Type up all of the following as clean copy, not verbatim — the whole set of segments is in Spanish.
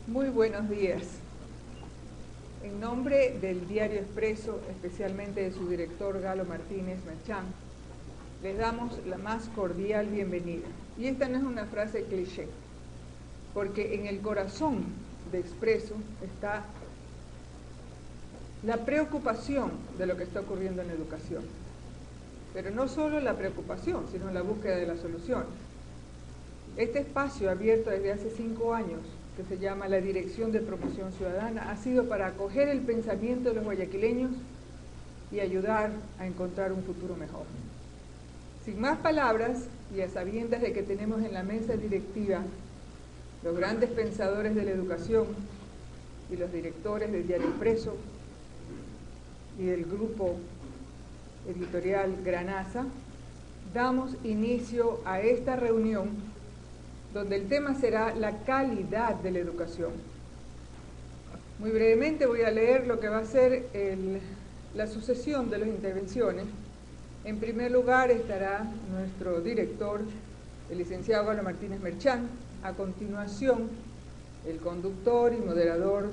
Muy buenos días. En nombre del Diario Expreso, especialmente de su director Galo Martínez Merchán, les damos la más cordial bienvenida. Y esta no es una frase cliché, porque en el corazón de Expreso está la preocupación de lo que está ocurriendo en la educación. Pero no solo la preocupación, sino la búsqueda de la solución. Este espacio abierto desde hace 5 años, que se llama la Dirección de Promoción Ciudadana, ha sido para acoger el pensamiento de los guayaquileños y ayudar a encontrar un futuro mejor. Sin más palabras, y a sabiendas de que tenemos en la mesa directiva los grandes pensadores de la educación y los directores del Diario Expreso y del grupo editorial Granaza, damos inicio a esta reunión donde el tema será la calidad de la educación. Muy brevemente voy a leer lo que va a ser la sucesión de las intervenciones. En primer lugar estará nuestro director, el licenciado Galo Martínez Merchán. A continuación, el conductor y moderador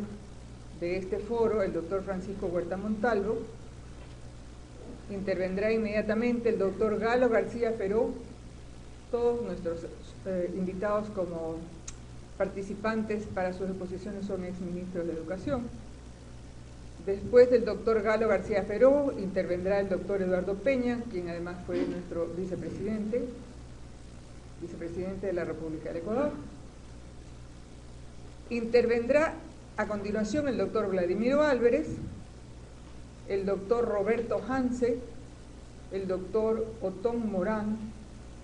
de este foro, el doctor Francisco Huerta Montalvo. Intervendrá inmediatamente el doctor Galo García Feró. Todos nuestros invitados como participantes para sus exposiciones son exministros de Educación. Después del doctor Galo García Feró, intervendrá el doctor Eduardo Peña, quien además fue nuestro vicepresidente de la República del Ecuador. Intervendrá a continuación el doctor Vladimiro Álvarez, el doctor Roberto Hanse, el doctor Otón Morán,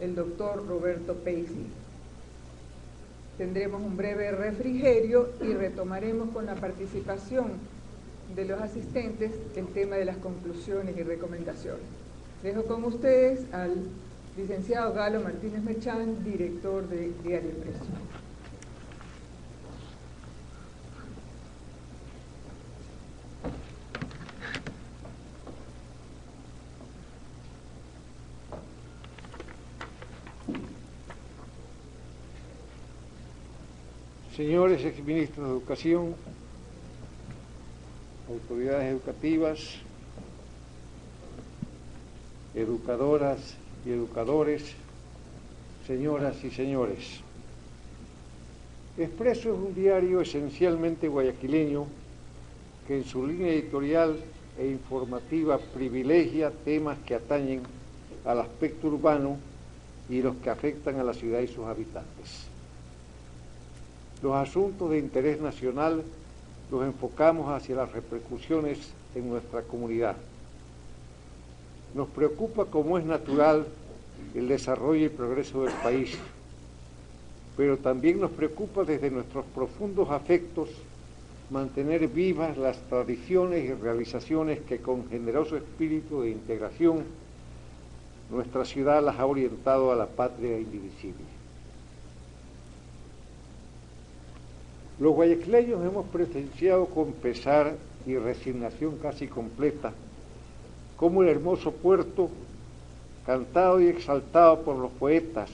el doctor Roberto Paisley. Tendremos un breve refrigerio y retomaremos con la participación de los asistentes el tema de las conclusiones y recomendaciones. Dejo con ustedes al licenciado Galo Martínez Merchán, director de Diario Expreso. Señores exministros de Educación, autoridades educativas, educadoras y educadores, señoras y señores. Expreso es un diario esencialmente guayaquileño que en su línea editorial e informativa privilegia temas que atañen al aspecto urbano y los que afectan a la ciudad y sus habitantes. Los asuntos de interés nacional los enfocamos hacia las repercusiones en nuestra comunidad. Nos preocupa, como es natural, el desarrollo y progreso del país, pero también nos preocupa desde nuestros profundos afectos mantener vivas las tradiciones y realizaciones que con generoso espíritu de integración nuestra ciudad las ha orientado a la patria indivisible. Los guayaquileños hemos presenciado con pesar y resignación casi completa cómo el hermoso puerto, cantado y exaltado por los poetas,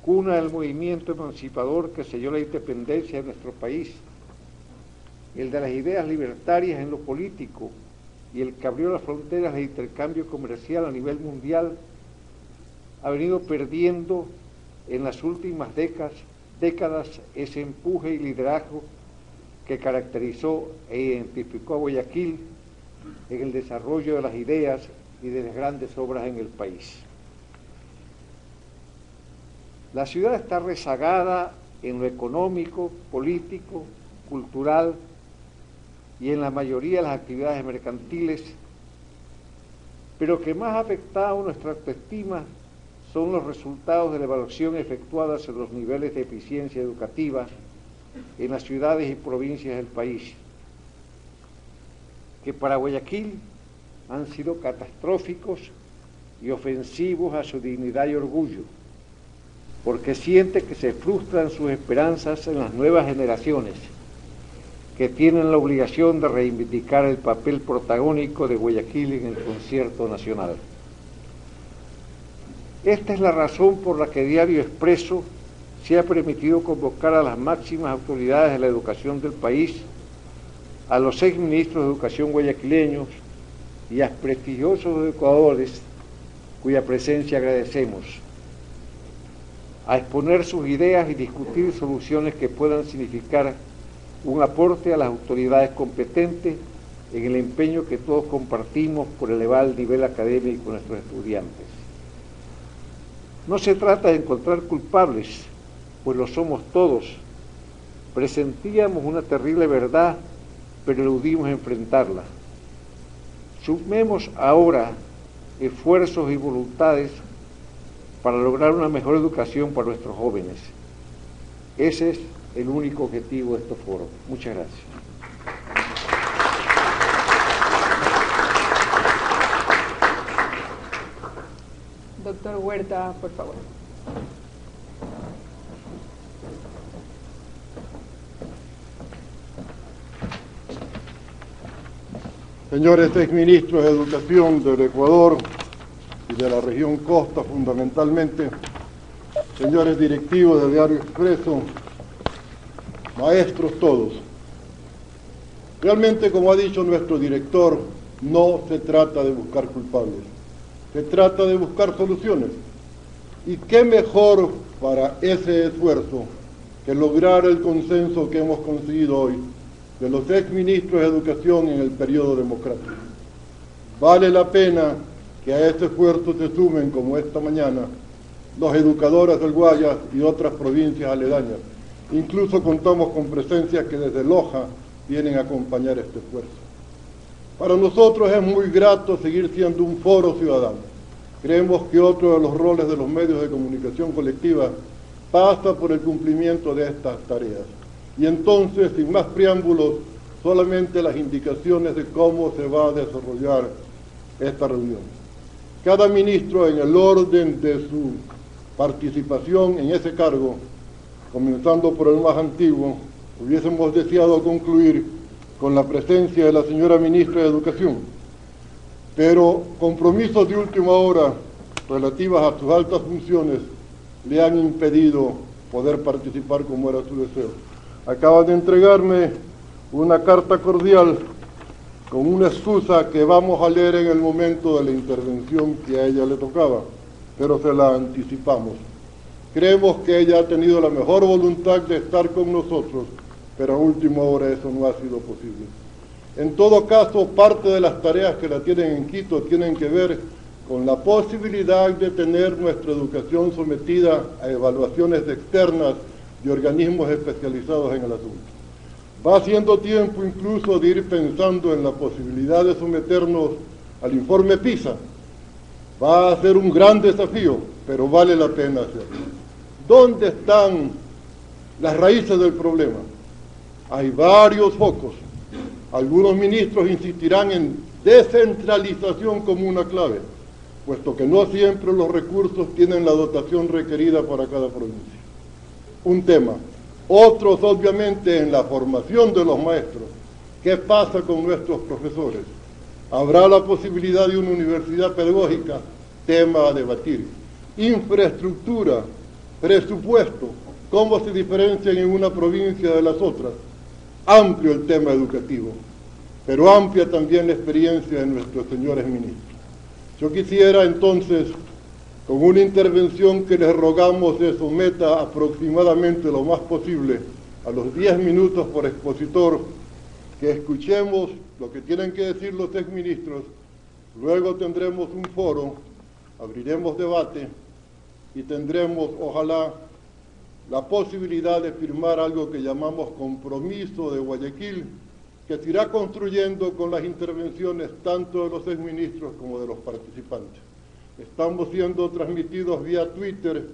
cuna del movimiento emancipador que selló la independencia de nuestro país, el de las ideas libertarias en lo político y el que abrió las fronteras de intercambio comercial a nivel mundial, ha venido perdiendo en las últimas décadas ese empuje y liderazgo que caracterizó e identificó a Guayaquil en el desarrollo de las ideas y de las grandes obras en el país. La ciudad está rezagada en lo económico, político, cultural y en la mayoría de las actividades mercantiles, pero que más ha afectado nuestra autoestima son los resultados de la evaluación efectuada sobre los niveles de eficiencia educativa en las ciudades y provincias del país, que para Guayaquil han sido catastróficos y ofensivos a su dignidad y orgullo, porque siente que se frustran sus esperanzas en las nuevas generaciones, que tienen la obligación de reivindicar el papel protagónico de Guayaquil en el concierto nacional. Esta es la razón por la que Diario Expreso se ha permitido convocar a las máximas autoridades de la educación del país, a los 6 ministros de educación guayaquileños y a prestigiosos educadores cuya presencia agradecemos, a exponer sus ideas y discutir soluciones que puedan significar un aporte a las autoridades competentes en el empeño que todos compartimos por elevar el nivel académico de nuestros estudiantes. No se trata de encontrar culpables, pues lo somos todos. Presentíamos una terrible verdad, pero eludimos enfrentarla. Sumemos ahora esfuerzos y voluntades para lograr una mejor educación para nuestros jóvenes. Ese es el único objetivo de estos foros. Muchas gracias. Doctor Huerta, por favor. Señores exministros de Educación del Ecuador y de la región Costa fundamentalmente, señores directivos del Diario Expreso, maestros todos. Realmente, como ha dicho nuestro director, no se trata de buscar culpables, se trata de buscar soluciones. Y qué mejor para ese esfuerzo que lograr el consenso que hemos conseguido hoy de los exministros de Educación en el periodo democrático. Vale la pena que a este esfuerzo se sumen, como esta mañana, los educadores del Guayas y otras provincias aledañas. Incluso contamos con presencias que desde Loja vienen a acompañar este esfuerzo. Para nosotros es muy grato seguir siendo un foro ciudadano. Creemos que otro de los roles de los medios de comunicación colectiva pasa por el cumplimiento de estas tareas. Y entonces, sin más preámbulos, solamente las indicaciones de cómo se va a desarrollar esta reunión. Cada ministro, en el orden de su participación en ese cargo, comenzando por el más antiguo, hubiésemos deseado concluir con la presencia de la señora ministra de Educación, pero compromisos de última hora relativas a sus altas funciones le han impedido poder participar como era su deseo. Acaba de entregarme una carta cordial con una excusa que vamos a leer en el momento de la intervención que a ella le tocaba, pero se la anticipamos. Creemos que ella ha tenido la mejor voluntad de estar con nosotros, pero a última hora eso no ha sido posible. En todo caso, parte de las tareas que la tienen en Quito tienen que ver con la posibilidad de tener nuestra educación sometida a evaluaciones externas de organismos especializados en el asunto. Va siendo tiempo incluso de ir pensando en la posibilidad de someternos al informe PISA. Va a ser un gran desafío, pero vale la pena hacerlo. ¿Dónde están las raíces del problema? Hay varios focos. Algunos ministros insistirán en descentralización como una clave, puesto que no siempre los recursos tienen la dotación requerida para cada provincia. Un tema. Otros, obviamente, en la formación de los maestros. ¿Qué pasa con nuestros profesores? ¿Habrá la posibilidad de una universidad pedagógica? Tema a debatir. Infraestructura, presupuesto, ¿cómo se diferencian en una provincia de las otras? Amplio el tema educativo, pero amplia también la experiencia de nuestros señores ministros. Yo quisiera entonces, con una intervención que les rogamos se someta aproximadamente lo más posible a los 10 minutos por expositor, que escuchemos lo que tienen que decir los exministros, luego tendremos un foro, abriremos debate y tendremos, ojalá, la posibilidad de firmar algo que llamamos Compromiso de Guayaquil, que se irá construyendo con las intervenciones tanto de los exministros como de los participantes. Estamos siendo transmitidos vía Twitter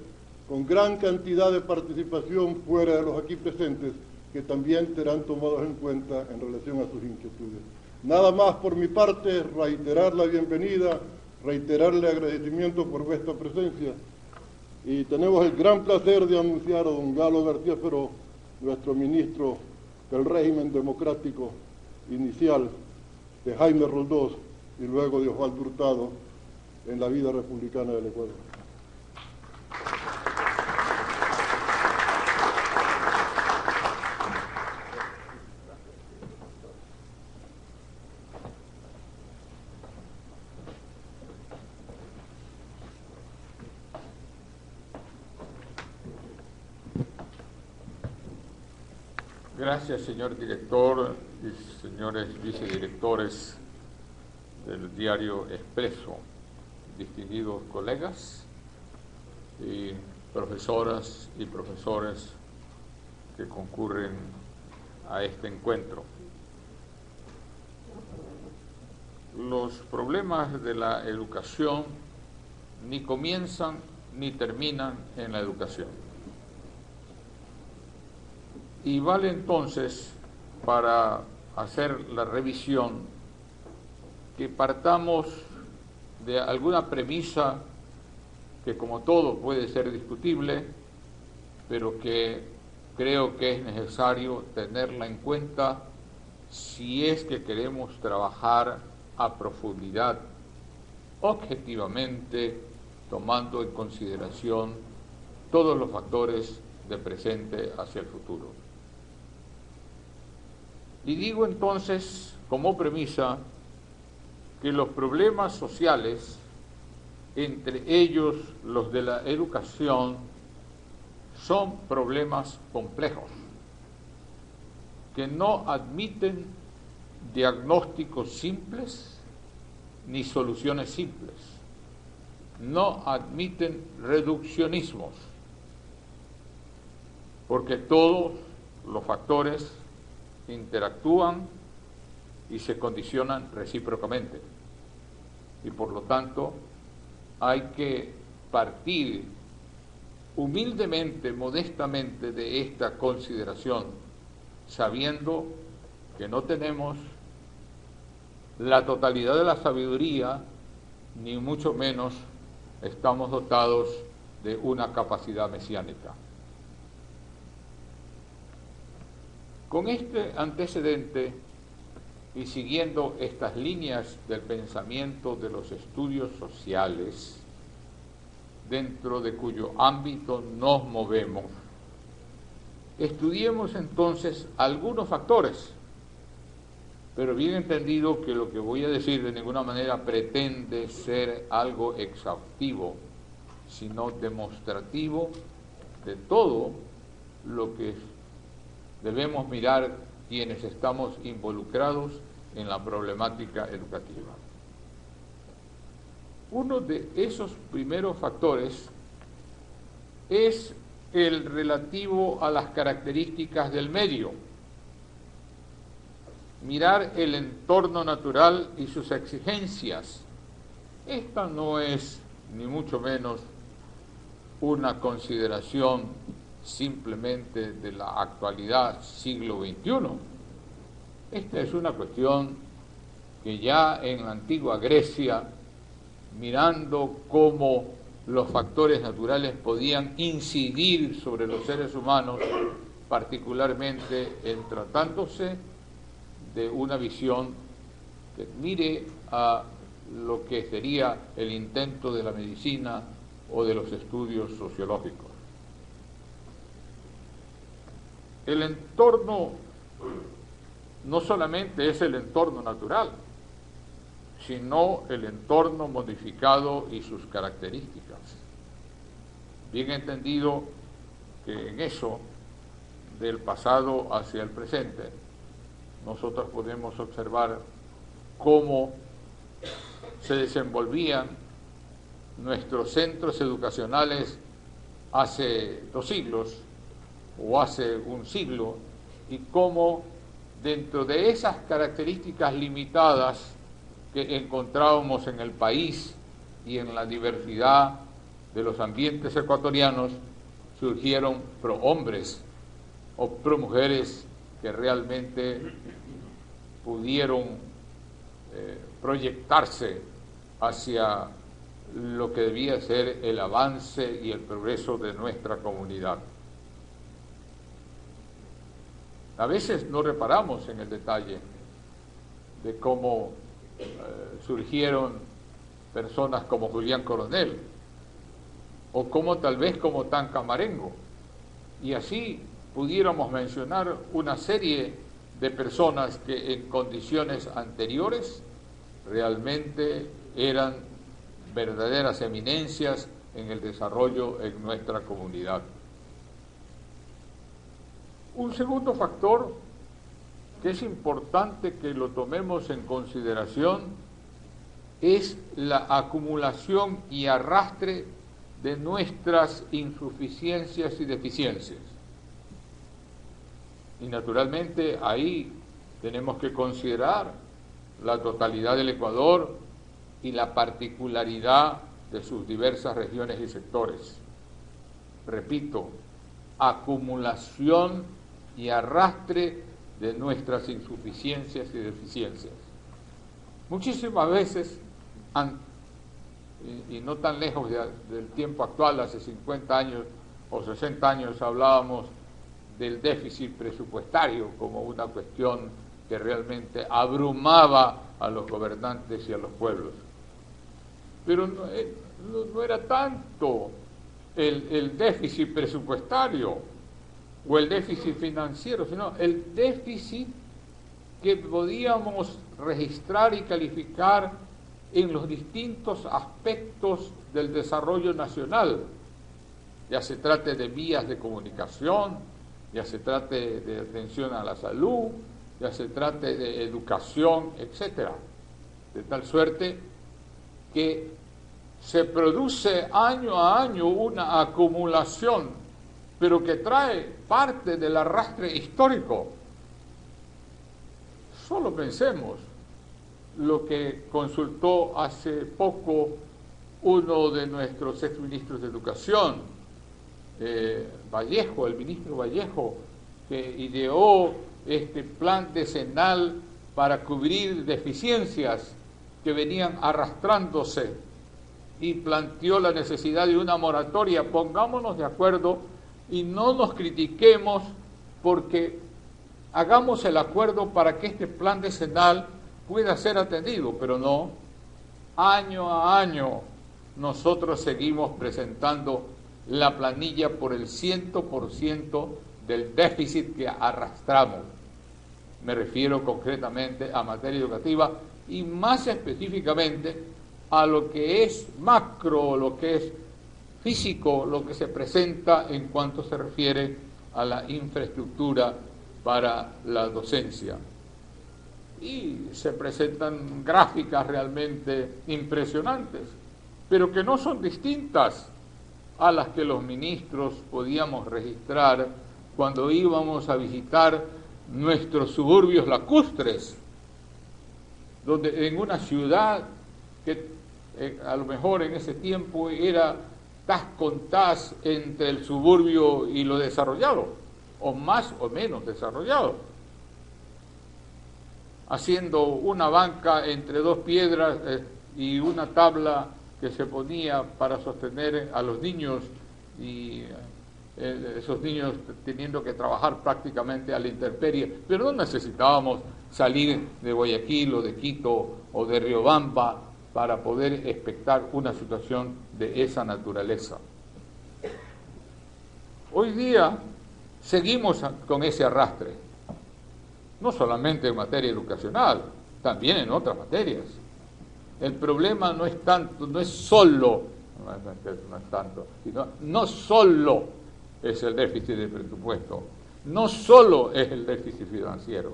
con gran cantidad de participación fuera de los aquí presentes, que también serán tomados en cuenta en relación a sus inquietudes. Nada más por mi parte, reiterar la bienvenida, reiterarle agradecimiento por vuestra presencia, y tenemos el gran placer de anunciar a don Galo García Feró, nuestro ministro del régimen democrático inicial, de Jaime Roldós y luego de Osvaldo Hurtado, en la vida republicana del Ecuador. Gracias, señor director y señores vicedirectores del diario Expreso, distinguidos colegas y profesoras y profesores que concurren a este encuentro. Los problemas de la educación ni comienzan ni terminan en la educación. Y vale entonces, para hacer la revisión, que partamos de alguna premisa que, como todo, puede ser discutible, pero que creo que es necesario tenerla en cuenta si es que queremos trabajar a profundidad, objetivamente, tomando en consideración todos los factores de presente hacia el futuro. Y digo entonces, como premisa, que los problemas sociales, entre ellos los de la educación, son problemas complejos, que no admiten diagnósticos simples ni soluciones simples, no admiten reduccionismos, porque todos los factores interactúan y se condicionan recíprocamente, y por lo tanto hay que partir humildemente, modestamente de esta consideración, sabiendo que no tenemos la totalidad de la sabiduría, ni mucho menos estamos dotados de una capacidad mesiánica. Con este antecedente y siguiendo estas líneas del pensamiento de los estudios sociales, dentro de cuyo ámbito nos movemos, estudiemos entonces algunos factores, pero bien entendido que lo que voy a decir de ninguna manera pretende ser algo exhaustivo, sino demostrativo de todo lo que debemos mirar quienes estamos involucrados en la problemática educativa. Uno de esos primeros factores es el relativo a las características del medio. Mirar el entorno natural y sus exigencias. Esta no es, ni mucho menos, una consideración simplemente de la actualidad siglo XXI. Esta es una cuestión que ya en la antigua Grecia, mirando cómo los factores naturales podían incidir sobre los seres humanos, particularmente en tratándose de una visión que mire a lo que sería el intento de la medicina o de los estudios sociológicos. El entorno no solamente es el entorno natural, sino el entorno modificado y sus características. Bien entendido que en eso, del pasado hacia el presente, nosotros podemos observar cómo se desenvolvían nuestros centros educacionales hace 2 siglos o hace 1 siglo, y cómo dentro de esas características limitadas que encontrábamos en el país y en la diversidad de los ambientes ecuatorianos, surgieron prohombres o promujeres que realmente pudieron proyectarse hacia lo que debía ser el avance y el progreso de nuestra comunidad. A veces no reparamos en el detalle de cómo surgieron personas como Julián Coronel, o como tal vez como Tanca Marengo, y así pudiéramos mencionar una serie de personas que en condiciones anteriores realmente eran verdaderas eminencias en el desarrollo en nuestra comunidad. Un segundo factor que es importante que lo tomemos en consideración es la acumulación y arrastre de nuestras insuficiencias y deficiencias. Y naturalmente ahí tenemos que considerar la totalidad del Ecuador y la particularidad de sus diversas regiones y sectores. Repito, acumulación y arrastre de nuestras insuficiencias y deficiencias. Muchísimas veces, y no tan lejos del tiempo actual, hace 50 años o 60 años hablábamos del déficit presupuestario como una cuestión que realmente abrumaba a los gobernantes y a los pueblos. Pero no era tanto el déficit presupuestario o el déficit financiero, sino el déficit que podíamos registrar y calificar en los distintos aspectos del desarrollo nacional, ya se trate de vías de comunicación, ya se trate de atención a la salud, ya se trate de educación, etcétera, de tal suerte que se produce año a año una acumulación, pero que trae parte del arrastre histórico. Solo pensemos lo que consultó hace poco uno de nuestros exministros de Educación, Vallejo, el ministro Vallejo, que ideó este plan decenal para cubrir deficiencias que venían arrastrándose y planteó la necesidad de una moratoria. Pongámonos de acuerdo y no nos critiquemos, porque hagamos el acuerdo para que este plan decenal pueda ser atendido, pero no, año a año nosotros seguimos presentando la planilla por el 100% del déficit que arrastramos. Me refiero concretamente a materia educativa y más específicamente a lo que es macro, lo que es físico, lo que se presenta en cuanto se refiere a la infraestructura para la docencia. Y se presentan gráficas realmente impresionantes, pero que no son distintas a las que los ministros podíamos registrar cuando íbamos a visitar nuestros suburbios lacustres, donde en una ciudad que a lo mejor en ese tiempo era tas con tas entre el suburbio y lo desarrollado, o más o menos desarrollado, haciendo una banca entre dos piedras y una tabla que se ponía para sostener a los niños, y esos niños teniendo que trabajar prácticamente a la intemperie, pero no necesitábamos salir de Guayaquil o de Quito o de Riobamba para poder expectar una situación de esa naturaleza. Hoy día seguimos con ese arrastre, no solamente en materia educacional, también en otras materias. El problema no es tanto, no solo es el déficit de presupuesto, no solo es el déficit financiero,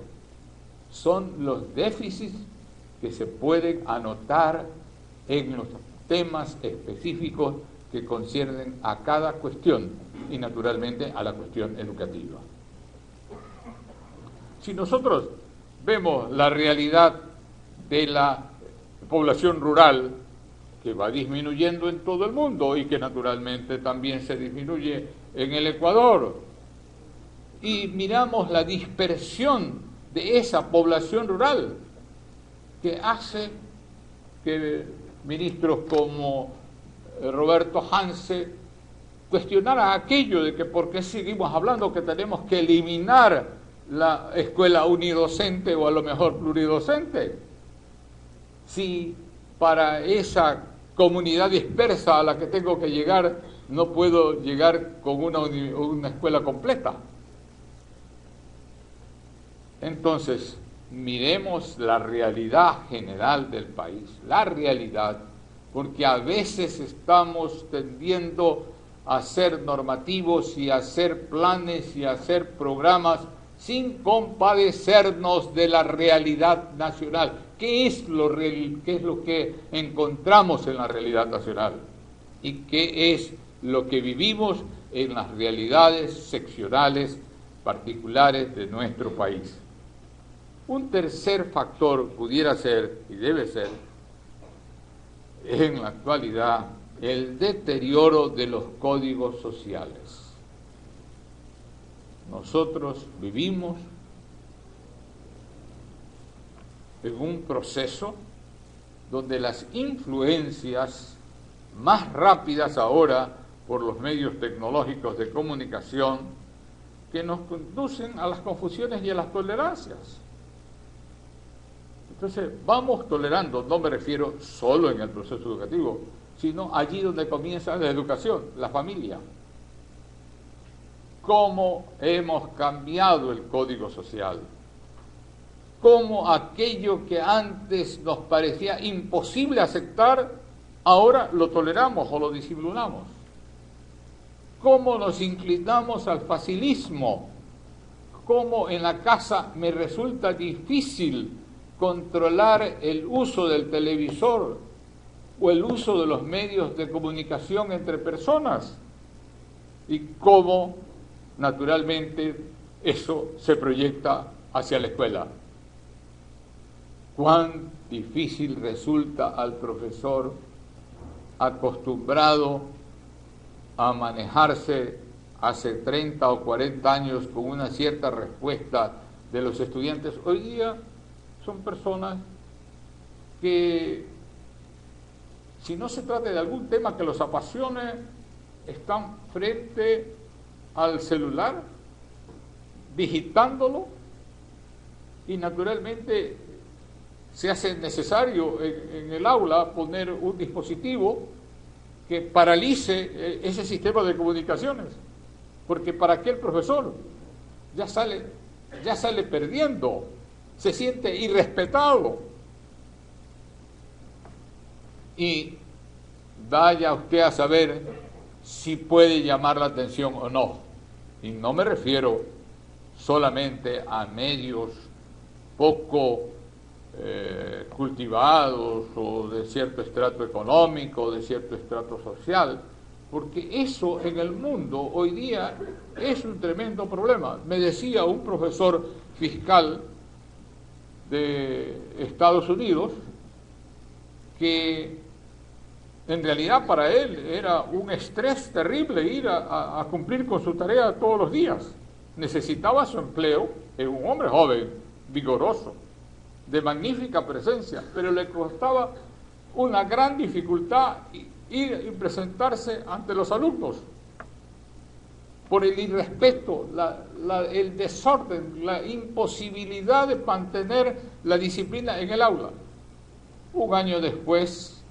son los déficits que se pueden anotar en los temas específicos que conciernen a cada cuestión y naturalmente a la cuestión educativa. Si nosotros vemos la realidad de la población rural, que va disminuyendo en todo el mundo y que naturalmente también se disminuye en el Ecuador, y miramos la dispersión de esa población rural, que hace que ministros como Roberto Hanse cuestionara aquello de que por qué seguimos hablando que tenemos que eliminar la escuela unidocente o a lo mejor pluridocente, si para esa comunidad dispersa a la que tengo que llegar no puedo llegar con una escuela completa. Entonces, miremos la realidad general del país, la realidad, porque a veces estamos tendiendo a hacer normativos y a hacer planes y a hacer programas sin compadecernos de la realidad nacional. ¿Qué es lo que encontramos en la realidad nacional? ¿Y qué es lo que vivimos en las realidades seccionales particulares de nuestro país? Un tercer factor pudiera ser, y debe ser, en la actualidad, el deterioro de los códigos sociales. Nosotros vivimos en un proceso donde las influencias más rápidas ahora por los medios tecnológicos de comunicación que nos conducen a las confusiones y a las tolerancias. Entonces, vamos tolerando, no me refiero solo en el proceso educativo, sino allí donde comienza la educación, la familia. Cómo hemos cambiado el código social, cómo aquello que antes nos parecía imposible aceptar, ahora lo toleramos o lo disimulamos. Cómo nos inclinamos al facilismo, cómo en la casa me resulta difícil controlar el uso del televisor o el uso de los medios de comunicación entre personas, y cómo naturalmente eso se proyecta hacia la escuela. Cuán difícil resulta al profesor acostumbrado a manejarse hace 30 o 40 años con una cierta respuesta de los estudiantes. Hoy día son personas que, si no se trata de algún tema que los apasione, están frente al celular, digitándolo, y naturalmente se hace necesario en el aula poner un dispositivo que paralice ese sistema de comunicaciones, porque para qué el profesor ya sale perdiendo, se siente irrespetado. Y vaya usted a saber si puede llamar la atención o no. Y no me refiero solamente a medios poco cultivados o de cierto estrato económico, de cierto estrato social, porque eso en el mundo hoy día es un tremendo problema. Me decía un profesor fiscal de Estados Unidos que en realidad para él era un estrés terrible ir a cumplir con su tarea todos los días. Necesitaba su empleo, era un hombre joven, vigoroso, de magnífica presencia, pero le costaba una gran dificultad ir y presentarse ante los alumnos por el irrespeto, el desorden, la imposibilidad de mantener la disciplina en el aula. Un año después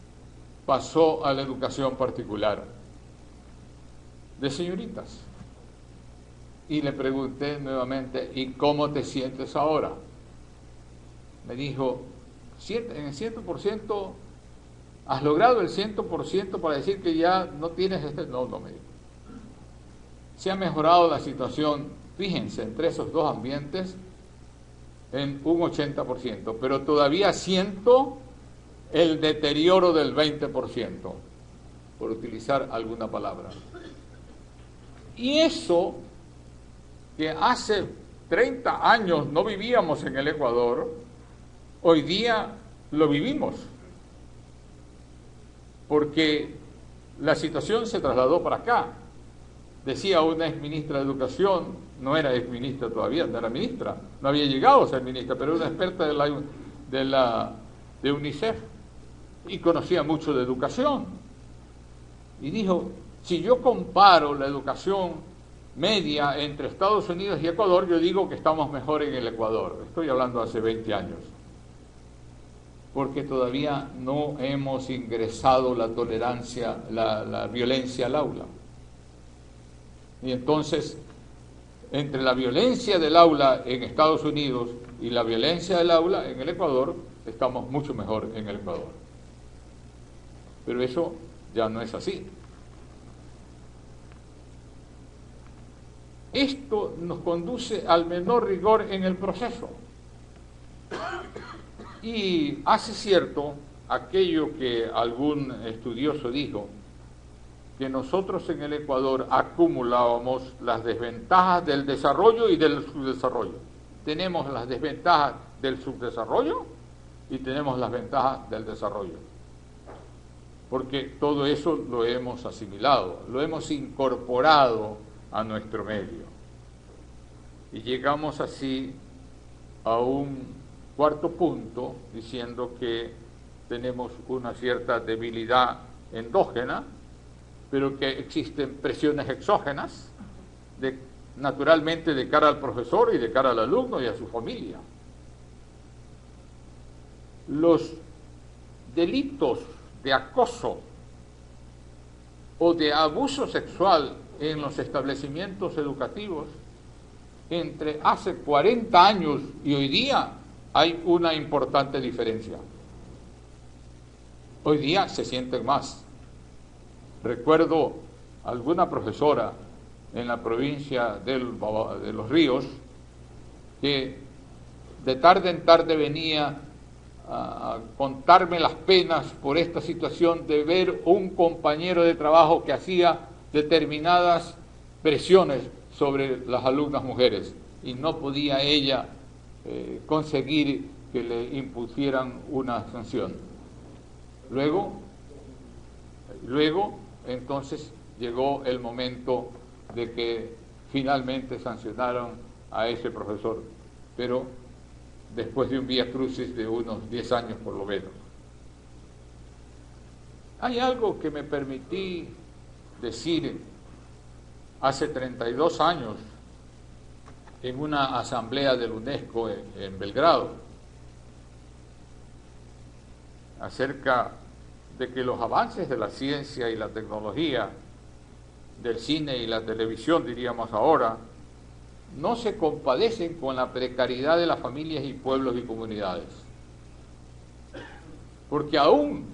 pasó a la educación particular de señoritas y le pregunté nuevamente: ¿y cómo te sientes ahora? Me dijo: en el 100%, ¿has logrado el 100% para decir que ya no tienes No, me dijo. Se ha mejorado la situación, fíjense, entre esos dos ambientes en un 80%, pero todavía siento el deterioro del 20%, por utilizar alguna palabra. Y eso que hace 30 años no vivíamos en el Ecuador, hoy día lo vivimos, porque la situación se trasladó para acá. Decía una exministra de Educación, no era exministra todavía, no era ministra, no había llegado a ser ministra, pero era una experta de UNICEF y conocía mucho de educación. Y dijo: si yo comparo la educación media entre Estados Unidos y Ecuador, yo digo que estamos mejor en el Ecuador. Estoy hablando hace 20 años. Porque todavía no hemos ingresado la tolerancia, la violencia al aula. Y entonces, entre la violencia del aula en Estados Unidos y la violencia del aula en el Ecuador, estamos mucho mejor en el Ecuador. Pero eso ya no es así. esto nos conduce al menor rigor en el proceso. Y hace cierto aquello que algún estudioso dijo, que nosotros en el Ecuador acumulábamos las desventajas del desarrollo y del subdesarrollo. Tenemos las desventajas del subdesarrollo y tenemos las ventajas del desarrollo. Porque todo eso lo hemos asimilado, lo hemos incorporado a nuestro medio. Y llegamos así a un cuarto punto diciendo que tenemos una cierta debilidad endógena, pero que existen presiones exógenas, naturalmente de cara al profesor y de cara al alumno y a su familia. Los delitos de acoso o de abuso sexual en los establecimientos educativos, entre hace 40 años y hoy día hay una importante diferencia. Hoy día se sienten más. Recuerdo alguna profesora en la provincia de Los Ríos que de tarde en tarde venía a contarme las penas por esta situación de ver un compañero de trabajo que hacía determinadas presiones sobre las alumnas mujeres y no podía ella conseguir que le impusieran una sanción. Luego entonces llegó el momento de que finalmente sancionaron a ese profesor, pero después de un vía crucis de unos 10 años por lo menos. Hay algo que me permití decir hace 32 años en una asamblea del UNESCO en Belgrado, acerca de que los avances de la ciencia y la tecnología, del cine y la televisión, diríamos ahora, no se compadecen con la precariedad de las familias y pueblos y comunidades. Porque aún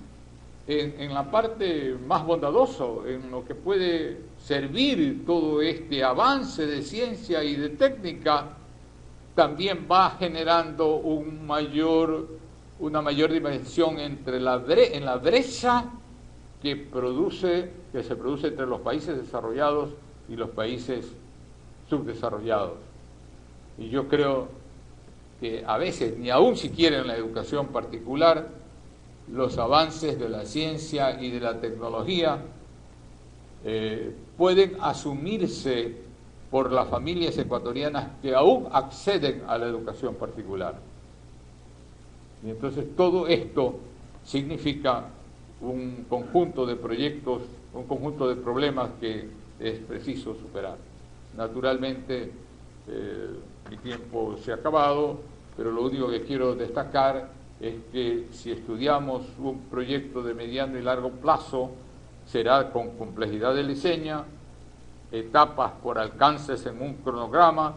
en la parte más bondadosa, en lo que puede servir todo este avance de ciencia y de técnica, también va generando una mayor dimensión en la brecha que se produce entre los países desarrollados y los países subdesarrollados. Y yo creo que a veces, ni aún siquiera en la educación particular, los avances de la ciencia y de la tecnología pueden asumirse por las familias ecuatorianas que aún acceden a la educación particular. Y entonces todo esto significa un conjunto de proyectos, un conjunto de problemas que es preciso superar. Naturalmente, mi tiempo se ha acabado, pero lo único que quiero destacar es que si estudiamos un proyecto de mediano y largo plazo, será con complejidad de diseño, etapas por alcances en un cronograma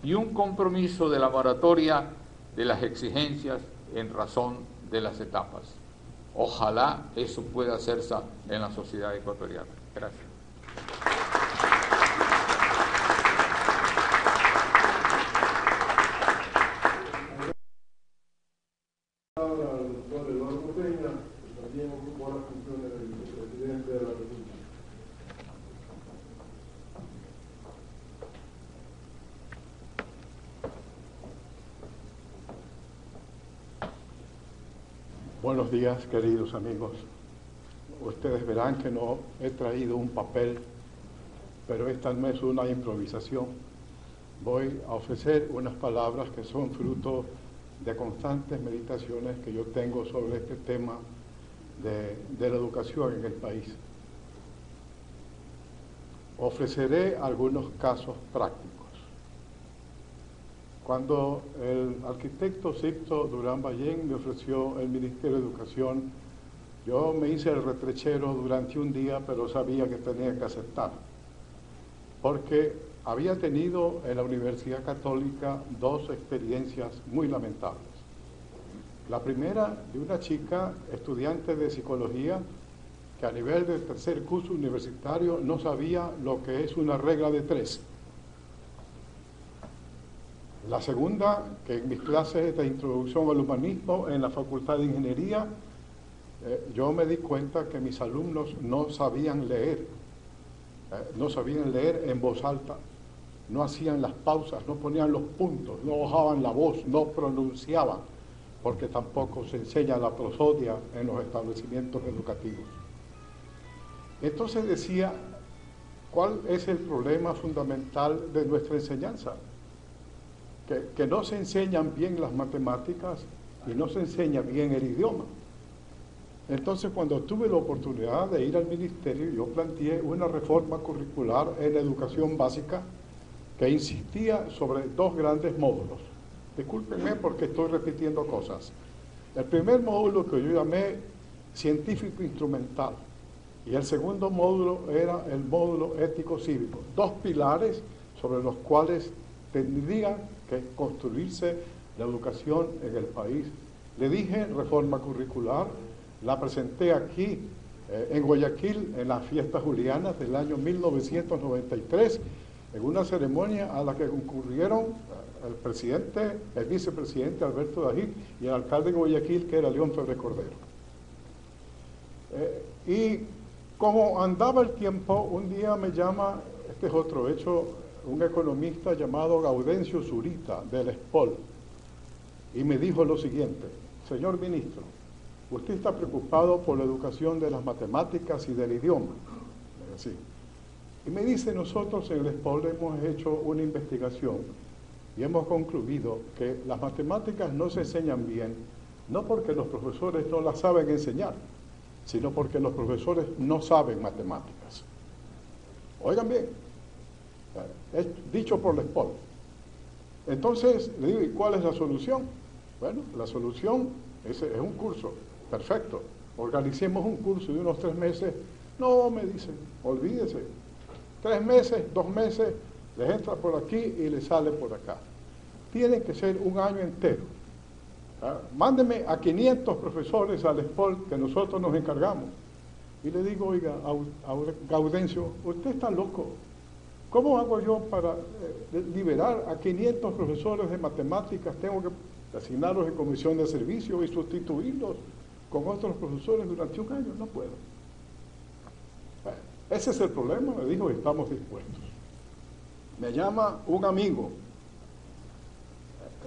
y un compromiso de la moratoria de las exigencias en razón de las etapas. Ojalá eso pueda hacerse en la sociedad ecuatoriana. Gracias. Buenos días, queridos amigos. Ustedes verán que no he traído un papel, pero esta no es una improvisación. Voy a ofrecer unas palabras que son fruto de constantes meditaciones que yo tengo sobre este tema de la educación en el país. Ofreceré algunos casos prácticos. Cuando el arquitecto Sixto Durán Ballén me ofreció el Ministerio de Educación, yo me hice el retrechero durante un día, pero sabía que tenía que aceptar, porque había tenido en la Universidad Católica dos experiencias muy lamentables. La primera, de una chica estudiante de psicología que a nivel del tercer curso universitario no sabía lo que es una regla de 3. La segunda, que en mis clases de introducción al humanismo en la Facultad de Ingeniería, yo me di cuenta que mis alumnos no sabían leer en voz alta, no hacían las pausas, no ponían los puntos, no bajaban la voz, no pronunciaban, porque tampoco se enseña la prosodia en los establecimientos educativos. Entonces decía, ¿cuál es el problema fundamental de nuestra enseñanza? Que no se enseñan bien las matemáticas y no se enseña bien el idioma. Entonces, cuando tuve la oportunidad de ir al ministerio, yo planteé una reforma curricular en educación básica que insistía sobre dos grandes módulos. Discúlpenme porque estoy repitiendo cosas. El primer módulo que yo llamé científico instrumental y el segundo módulo era el módulo ético-cívico. Dos pilares sobre los cuales tendría que construirse la educación en el país. Le dije reforma curricular, la presenté aquí en Guayaquil en las fiestas julianas del año 1993, en una ceremonia a la que concurrieron el presidente, el vicepresidente Alberto Dají y el alcalde de Guayaquil, que era León Ferrer Cordero. Y como andaba el tiempo, un día me llama, este es otro hecho, un economista llamado Gaudencio Zurita, del ESPOL, y me dijo lo siguiente: señor ministro, usted está preocupado por la educación de las matemáticas y del idioma. Sí. Y me dice, nosotros en el ESPOL hemos hecho una investigación y hemos concluido que las matemáticas no se enseñan bien, no porque los profesores no las saben enseñar, sino porque los profesores no saben matemáticas. Oigan bien, es dicho por el ESPOL. Entonces, le digo, ¿y cuál es la solución? Bueno, la solución es un curso. Perfecto, organicemos un curso de unos 3 meses. No, me dicen, olvídese. 3 meses, 2 meses, les entra por aquí y les sale por acá. Tiene que ser un año entero. Mándeme a 500 profesores al ESPOL que nosotros nos encargamos. Y le digo, oiga, a Gaudencio, usted está loco. ¿Cómo hago yo para liberar a 500 profesores de matemáticas? Tengo que asignarlos en comisión de servicio y sustituirlos con otros profesores durante un año. No puedo. Bueno, ese es el problema, me dijo, y estamos dispuestos. Me llama un amigo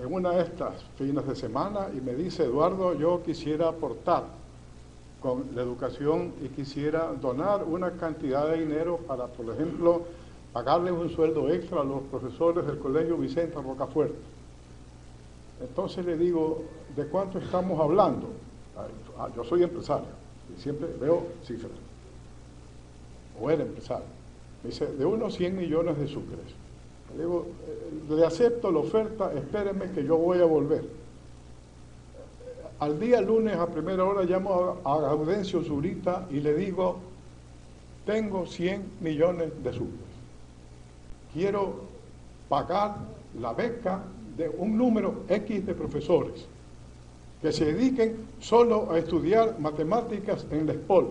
en una de estas fines de semana y me dice, Eduardo, yo quisiera aportar con la educación y quisiera donar una cantidad de dinero para, por ejemplo, pagarles un sueldo extra a los profesores del Colegio Vicente Rocafuerte. Entonces le digo, ¿de cuánto estamos hablando? Yo soy empresario y siempre veo cifras. O era empresario. Me dice, de unos 100 millones de sucres. Le digo, le acepto la oferta, espérenme que yo voy a volver. Al día lunes a primera hora llamo a Gaudencio Zurita y le digo, tengo 100 millones de sucres. Quiero pagar la beca de un número X de profesores que se dediquen solo a estudiar matemáticas en la ESPOL.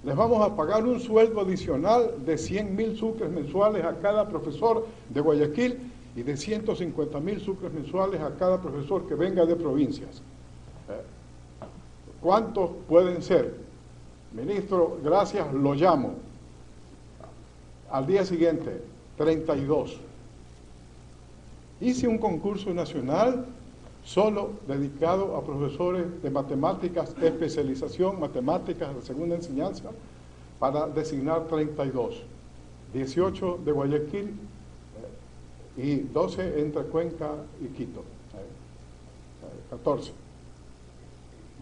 Les vamos a pagar un sueldo adicional de 100.000 sucres mensuales a cada profesor de Guayaquil y de 150.000 sucres mensuales a cada profesor que venga de provincias. ¿Cuántos pueden ser? Ministro, gracias, lo llamo. Al día siguiente, 32. Hice un concurso nacional solo dedicado a profesores de matemáticas, especialización, matemáticas de segunda enseñanza, para designar 32. 18 de Guayaquil y 12 entre Cuenca y Quito. 14.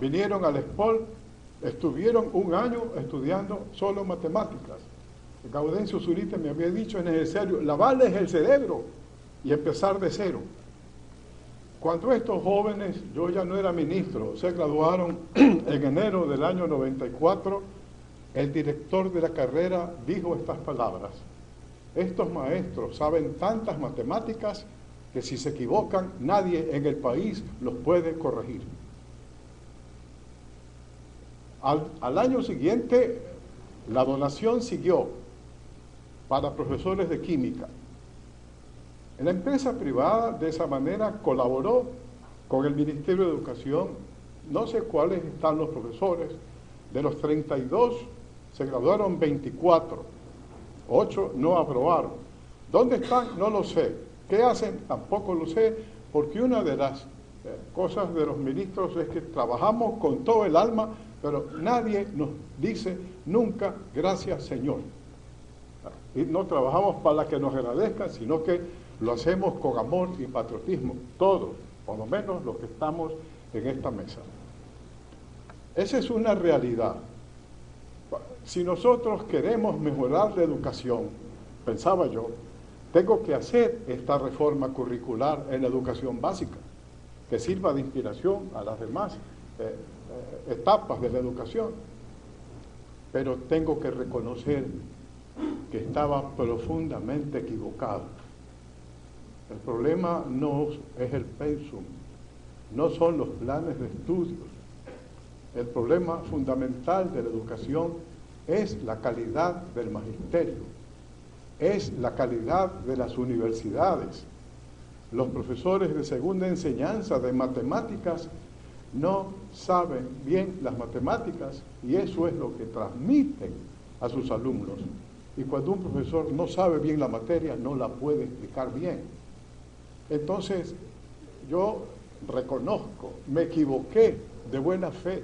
Vinieron al ESPOL, estuvieron un año estudiando solo matemáticas. Gaudencio Zurita me había dicho, es necesario lavarles el cerebro y empezar de cero. Cuando estos jóvenes, yo ya no era ministro, se graduaron en enero del año 94, el director de la carrera dijo estas palabras: estos maestros saben tantas matemáticas que si se equivocan nadie en el país los puede corregir. Al año siguiente la donación siguió para profesores de química. La empresa privada de esa manera colaboró con el Ministerio de Educación. No sé cuáles están los profesores. De los 32 se graduaron 24, 8 no aprobaron. ¿Dónde están? No lo sé. ¿Qué hacen? Tampoco lo sé, porque una de las cosas de los ministros es que trabajamos con todo el alma, pero nadie nos dice nunca gracias Señor. Y no trabajamos para que nos agradezcan, sino que lo hacemos con amor y patriotismo, todos, por lo menos los que estamos en esta mesa. Esa es una realidad. Si nosotros queremos mejorar la educación, pensaba yo, tengo que hacer esta reforma curricular en la educación básica, que sirva de inspiración a las demás etapas de la educación. Pero tengo que reconocer que estaba profundamente equivocado. El problema no es el pensum, no son los planes de estudios. El problema fundamental de la educación es la calidad del magisterio, es la calidad de las universidades. Los profesores de segunda enseñanza de matemáticas no saben bien las matemáticas y eso es lo que transmiten a sus alumnos. Y cuando un profesor no sabe bien la materia, no la puede explicar bien. Entonces, yo reconozco, me equivoqué de buena fe.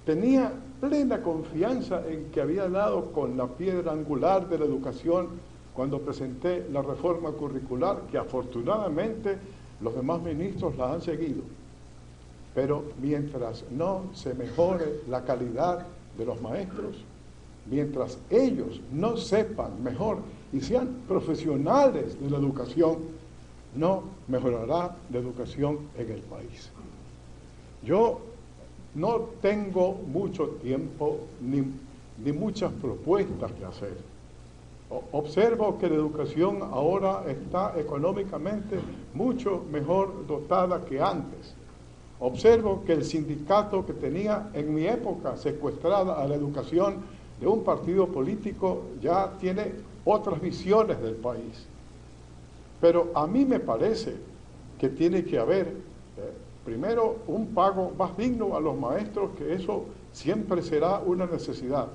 Tenía plena confianza en que había dado con la piedra angular de la educación cuando presenté la reforma curricular, que afortunadamente los demás ministros la han seguido. Pero mientras no se mejore la calidad de los maestros, mientras ellos no sepan mejor y sean profesionales de la educación, no mejorará la educación en el país. Yo no tengo mucho tiempo ni muchas propuestas que hacer. Observo que la educación ahora está económicamente mucho mejor dotada que antes. Observo que el sindicato que tenía en mi época secuestrada a la educación de un partido político ya tiene otras visiones del país. Pero a mí me parece que tiene que haber, primero, un pago más digno a los maestros, que eso siempre será una necesidad.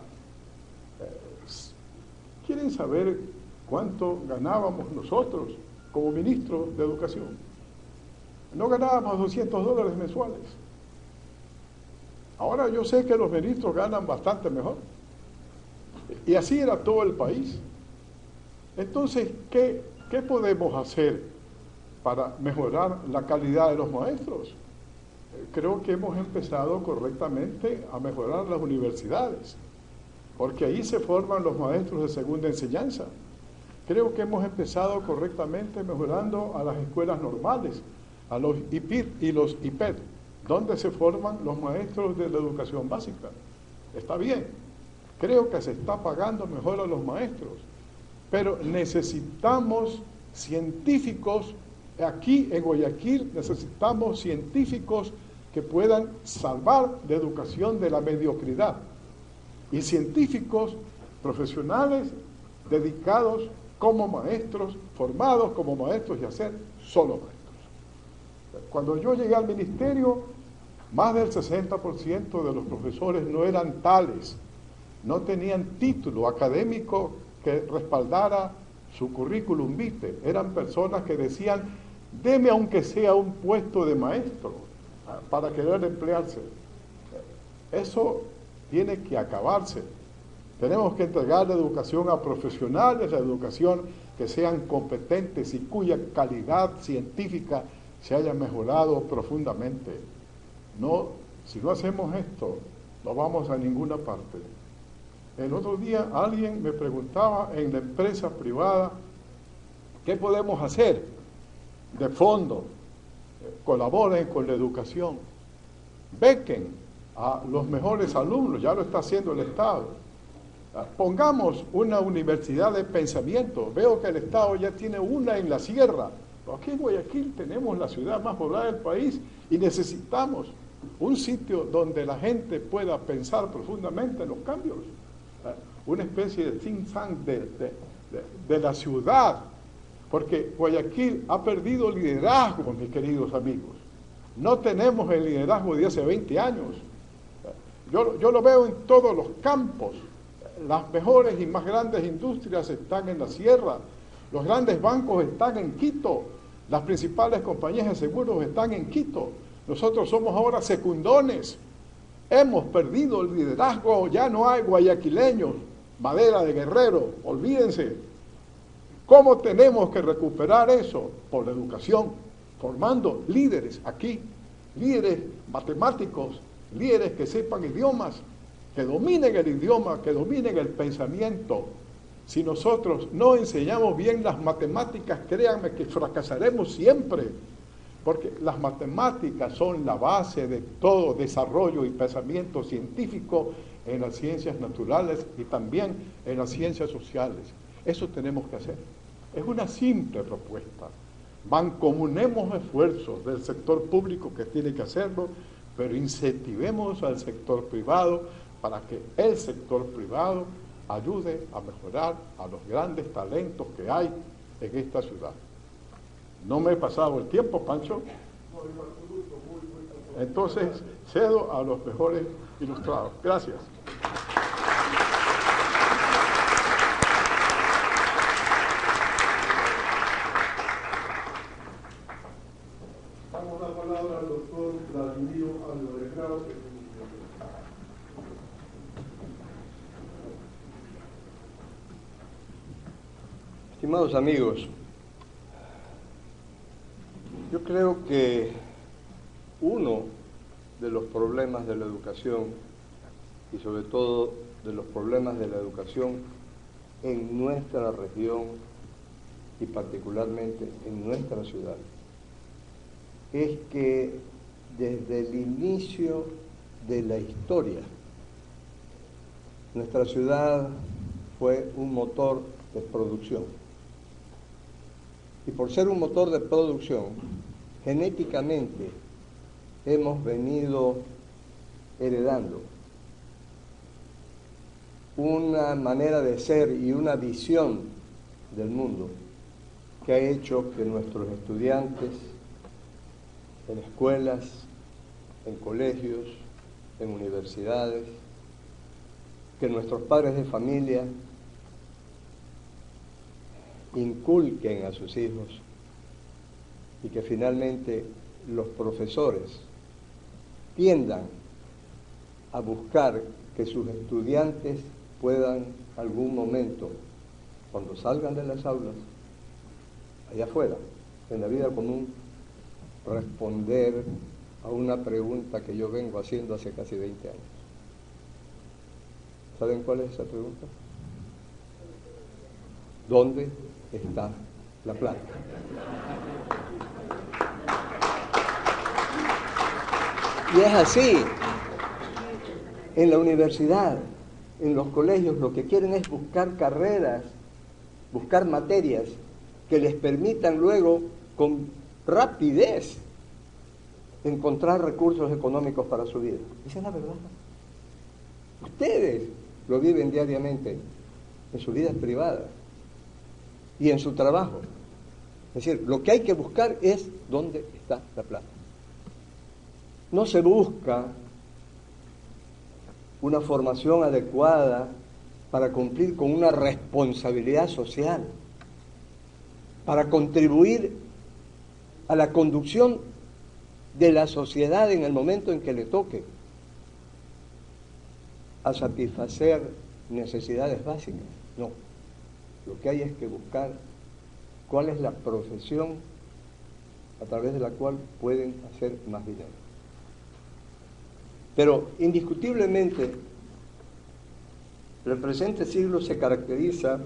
¿Quieren saber cuánto ganábamos nosotros como ministros de Educación? No ganábamos $200 mensuales. Ahora yo sé que los ministros ganan bastante mejor. Y así era todo el país. Entonces, ¿qué podemos hacer para mejorar la calidad de los maestros? Creo que hemos empezado correctamente a mejorar las universidades, porque ahí se forman los maestros de segunda enseñanza. Creo que hemos empezado correctamente mejorando a las escuelas normales, a los IPIR y los IPED, donde se forman los maestros de la educación básica. Está bien, creo que se está pagando mejor a los maestros, pero necesitamos científicos, aquí en Guayaquil necesitamos científicos que puedan salvar la educación de la mediocridad, y científicos profesionales dedicados como maestros, formados como maestros y a ser solo maestros. Cuando yo llegué al ministerio, más del 60% de los profesores no eran tales, no tenían título académico que respaldara su currículum vitae. Eran personas que decían, deme aunque sea un puesto de maestro para querer emplearse. Eso tiene que acabarse. Tenemos que entregar la educación a profesionales, la educación que sean competentes y cuya calidad científica se haya mejorado profundamente. No, si no hacemos esto, no vamos a ninguna parte. El otro día alguien me preguntaba en la empresa privada, ¿qué podemos hacer de fondo? Colaboren con la educación, bequen a los mejores alumnos, ya lo está haciendo el Estado. Pongamos una universidad de pensamiento. Veo que el Estado ya tiene una en la sierra. Aquí en Guayaquil tenemos la ciudad más poblada del país y necesitamos un sitio donde la gente pueda pensar profundamente en los cambios. Una especie de think tank de la ciudad. porque Guayaquil ha perdido liderazgo, mis queridos amigos. No tenemos el liderazgo de hace 20 años. Yo lo veo en todos los campos. Las mejores y más grandes industrias están en la sierra. Los grandes bancos están en Quito. Las principales compañías de seguros están en Quito. Nosotros somos ahora secundones. Hemos perdido el liderazgo. Ya no hay guayaquileños. Madera de Guerrero, olvídense. ¿Cómo tenemos que recuperar eso? Por la educación, formando líderes aquí, líderes matemáticos, líderes que sepan idiomas, que dominen el idioma, que dominen el pensamiento. Si nosotros no enseñamos bien las matemáticas, créanme que fracasaremos siempre, porque las matemáticas son la base de todo desarrollo y pensamiento científico en las ciencias naturales y también en las ciencias sociales. Eso tenemos que hacer. Es una simple propuesta. Mancomunemos esfuerzos del sector público que tiene que hacerlo, pero incentivemos al sector privado para que el sector privado ayude a mejorar a los grandes talentos que hay en esta ciudad. ¿No me he pasado el tiempo, Pancho? Entonces, cedo a los mejores ilustrados. Gracias. Damos la palabra al doctor Vladimiro Álvarez Grau. Estimados amigos, yo creo que uno de los problemas de la educación y sobre todo de los problemas de la educación en nuestra región y particularmente en nuestra ciudad es que desde el inicio de la historia nuestra ciudad fue un motor de producción. Y por ser un motor de producción, genéticamente hemos venido heredando una manera de ser y una visión del mundo que ha hecho que nuestros estudiantes en escuelas, en colegios, en universidades, que nuestros padres de familia inculquen a sus hijos y que finalmente los profesores tiendan a buscar que sus estudiantes puedan algún momento, cuando salgan de las aulas, allá afuera, en la vida común, responder a una pregunta que yo vengo haciendo hace casi 20 años. ¿Saben cuál es esa pregunta? ¿Dónde está la plata? Y es así. En la universidad, en los colegios, lo que quieren es buscar carreras, buscar materias que les permitan luego con rapidez encontrar recursos económicos para su vida. Esa es la verdad. Ustedes lo viven diariamente en sus vidas privadas y en su trabajo. Es decir, lo que hay que buscar es dónde está la plata. No se busca una formación adecuada para cumplir con una responsabilidad social, para contribuir a la conducción de la sociedad en el momento en que le toque, a satisfacer necesidades básicas. No, lo que hay es que buscar cuál es la profesión a través de la cual pueden hacer más dinero. Pero indiscutiblemente el presente siglo se caracteriza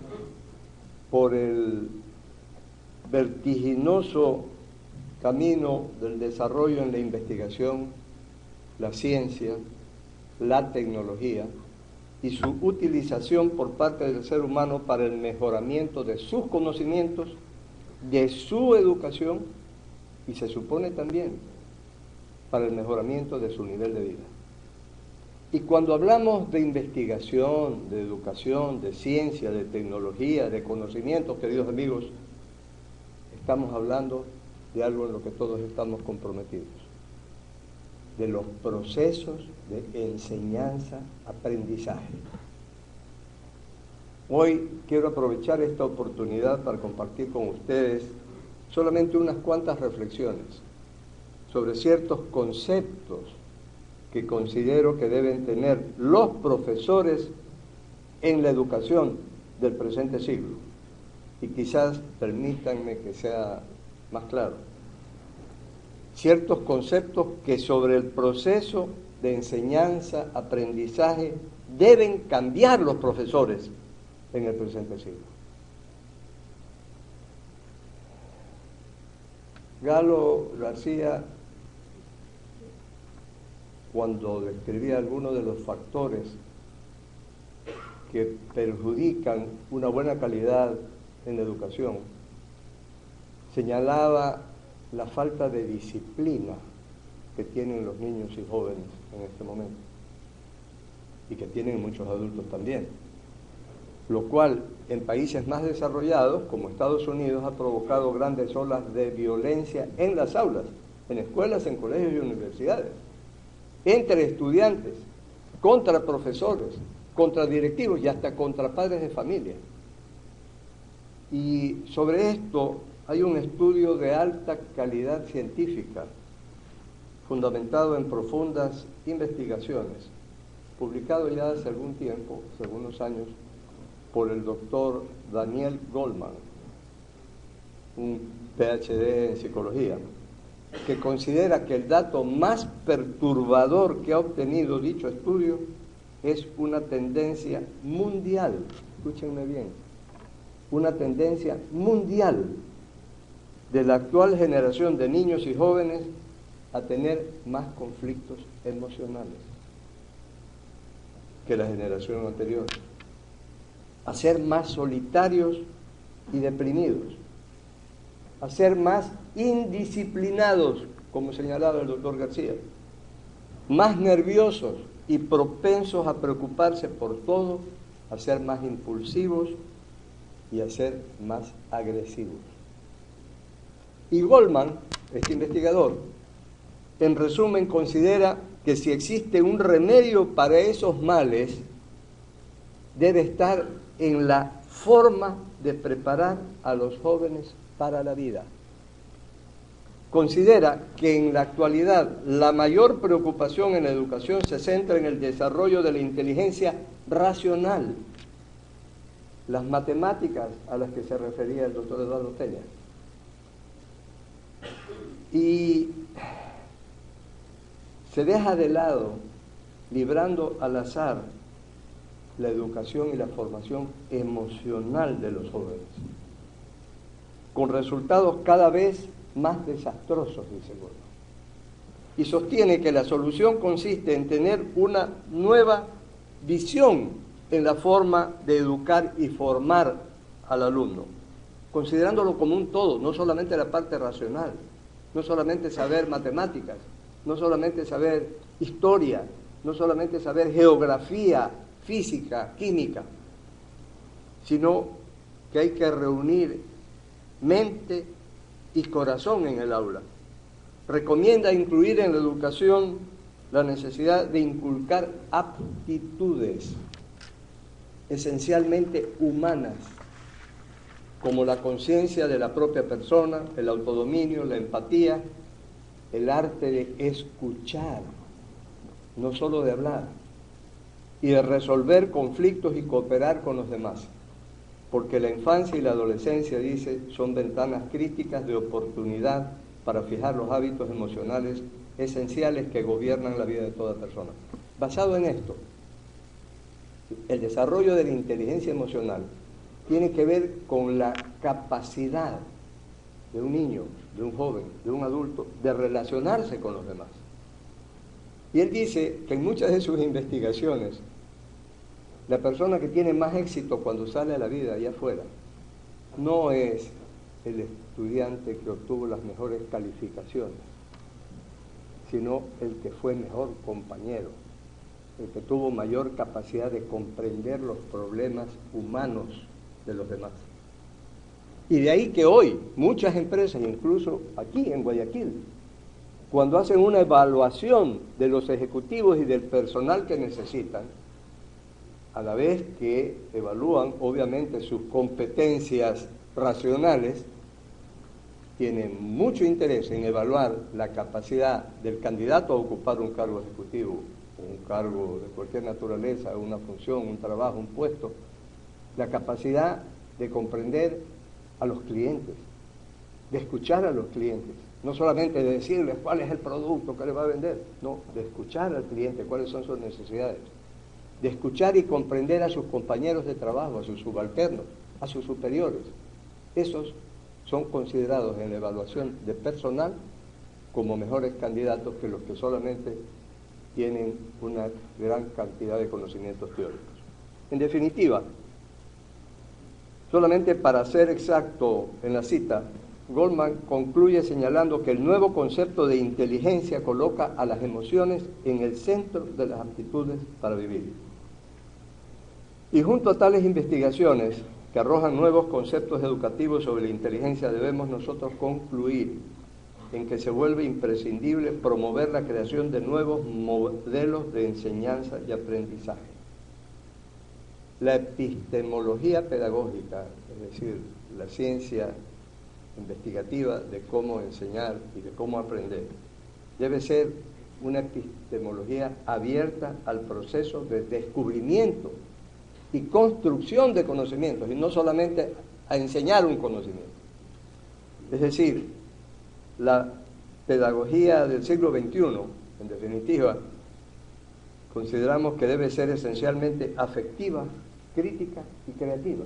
por el vertiginoso camino del desarrollo en la investigación, la ciencia, la tecnología y su utilización por parte del ser humano para el mejoramiento de sus conocimientos, de su educación y se supone también para el mejoramiento de su nivel de vida. Y cuando hablamos de investigación, de educación, de ciencia, de tecnología, de conocimientos, queridos amigos, estamos hablando de algo en lo que todos estamos comprometidos, de los procesos de enseñanza-aprendizaje. Hoy quiero aprovechar esta oportunidad para compartir con ustedes solamente unas cuantas reflexiones sobre ciertos conceptos que considero que deben tener los profesores en la educación del presente siglo. Y quizás permítanme que sea más claro. Ciertos conceptos que sobre el proceso de enseñanza-aprendizaje deben cambiar los profesores en el presente siglo. Galo García, cuando describía algunos de los factores que perjudican una buena calidad en la educación, señalaba la falta de disciplina que tienen los niños y jóvenes en este momento, y que tienen muchos adultos también, lo cual en países más desarrollados, como Estados Unidos, ha provocado grandes olas de violencia en las aulas, en escuelas, en colegios y universidades, entre estudiantes, contra profesores, contra directivos y hasta contra padres de familia. Y sobre esto hay un estudio de alta calidad científica, fundamentado en profundas investigaciones, publicado ya hace algún tiempo, hace algunos años, por el doctor Daniel Goleman, un PhD en psicología, que considera que el dato más perturbador que ha obtenido dicho estudio es una tendencia mundial, escúchenme bien, una tendencia mundial de la actual generación de niños y jóvenes a tener más conflictos emocionales que la generación anterior, a ser más solitarios y deprimidos, a ser más indisciplinados, como señalaba el doctor García, más nerviosos y propensos a preocuparse por todo, a ser más impulsivos y a ser más agresivos. Y Goleman, este investigador, en resumen considera que si existe un remedio para esos males, debe estar en la forma de preparar a los jóvenes para la vida. Considera que en la actualidad la mayor preocupación en la educación se centra en el desarrollo de la inteligencia racional, las matemáticas a las que se refería el doctor Eduardo Peña. Y se deja de lado, librando al azar, la educación y la formación emocional de los jóvenes, con resultados cada vez más desastrosos, dice Goleman. Y sostiene que la solución consiste en tener una nueva visión en la forma de educar y formar al alumno, considerándolo como un todo, no solamente la parte racional, no solamente saber matemáticas, no solamente saber historia, no solamente saber geografía, física, química, sino que hay que reunir mente y corazón en el aula. Recomienda incluir en la educación la necesidad de inculcar aptitudes esencialmente humanas, como la conciencia de la propia persona, el autodominio, la empatía, el arte de escuchar, no solo de hablar, y de resolver conflictos y cooperar con los demás, porque la infancia y la adolescencia, dice, son ventanas críticas de oportunidad para fijar los hábitos emocionales esenciales que gobiernan la vida de toda persona. Basado en esto, el desarrollo de la inteligencia emocional tiene que ver con la capacidad de un niño, de un joven, de un adulto, de relacionarse con los demás. Y él dice que en muchas de sus investigaciones, la persona que tiene más éxito cuando sale a la vida allá afuera no es el estudiante que obtuvo las mejores calificaciones, sino el que fue mejor compañero, el que tuvo mayor capacidad de comprender los problemas humanos de los demás. Y de ahí que hoy muchas empresas, incluso aquí en Guayaquil, cuando hacen una evaluación de los ejecutivos y del personal que necesitan, a la vez que evalúan obviamente sus competencias racionales, tienen mucho interés en evaluar la capacidad del candidato a ocupar un cargo ejecutivo, un cargo de cualquier naturaleza, una función, un trabajo, un puesto, la capacidad de comprender a los clientes, de escuchar a los clientes, no solamente de decirles cuál es el producto que le va a vender, no, de escuchar al cliente, cuáles son sus necesidades, de escuchar y comprender a sus compañeros de trabajo, a sus subalternos, a sus superiores. Esos son considerados en la evaluación de personal como mejores candidatos que los que solamente tienen una gran cantidad de conocimientos teóricos. En definitiva, solamente para ser exacto en la cita, Goldman concluye señalando que el nuevo concepto de inteligencia coloca a las emociones en el centro de las aptitudes para vivir. Y junto a tales investigaciones que arrojan nuevos conceptos educativos sobre la inteligencia, debemos nosotros concluir en que se vuelve imprescindible promover la creación de nuevos modelos de enseñanza y aprendizaje. La epistemología pedagógica, es decir, la ciencia investigativa de cómo enseñar y de cómo aprender, debe ser una epistemología abierta al proceso de descubrimiento y construcción de conocimientos, y no solamente a enseñar un conocimiento. Es decir, la pedagogía del siglo XXI, en definitiva, consideramos que debe ser esencialmente afectiva, crítica y creativa.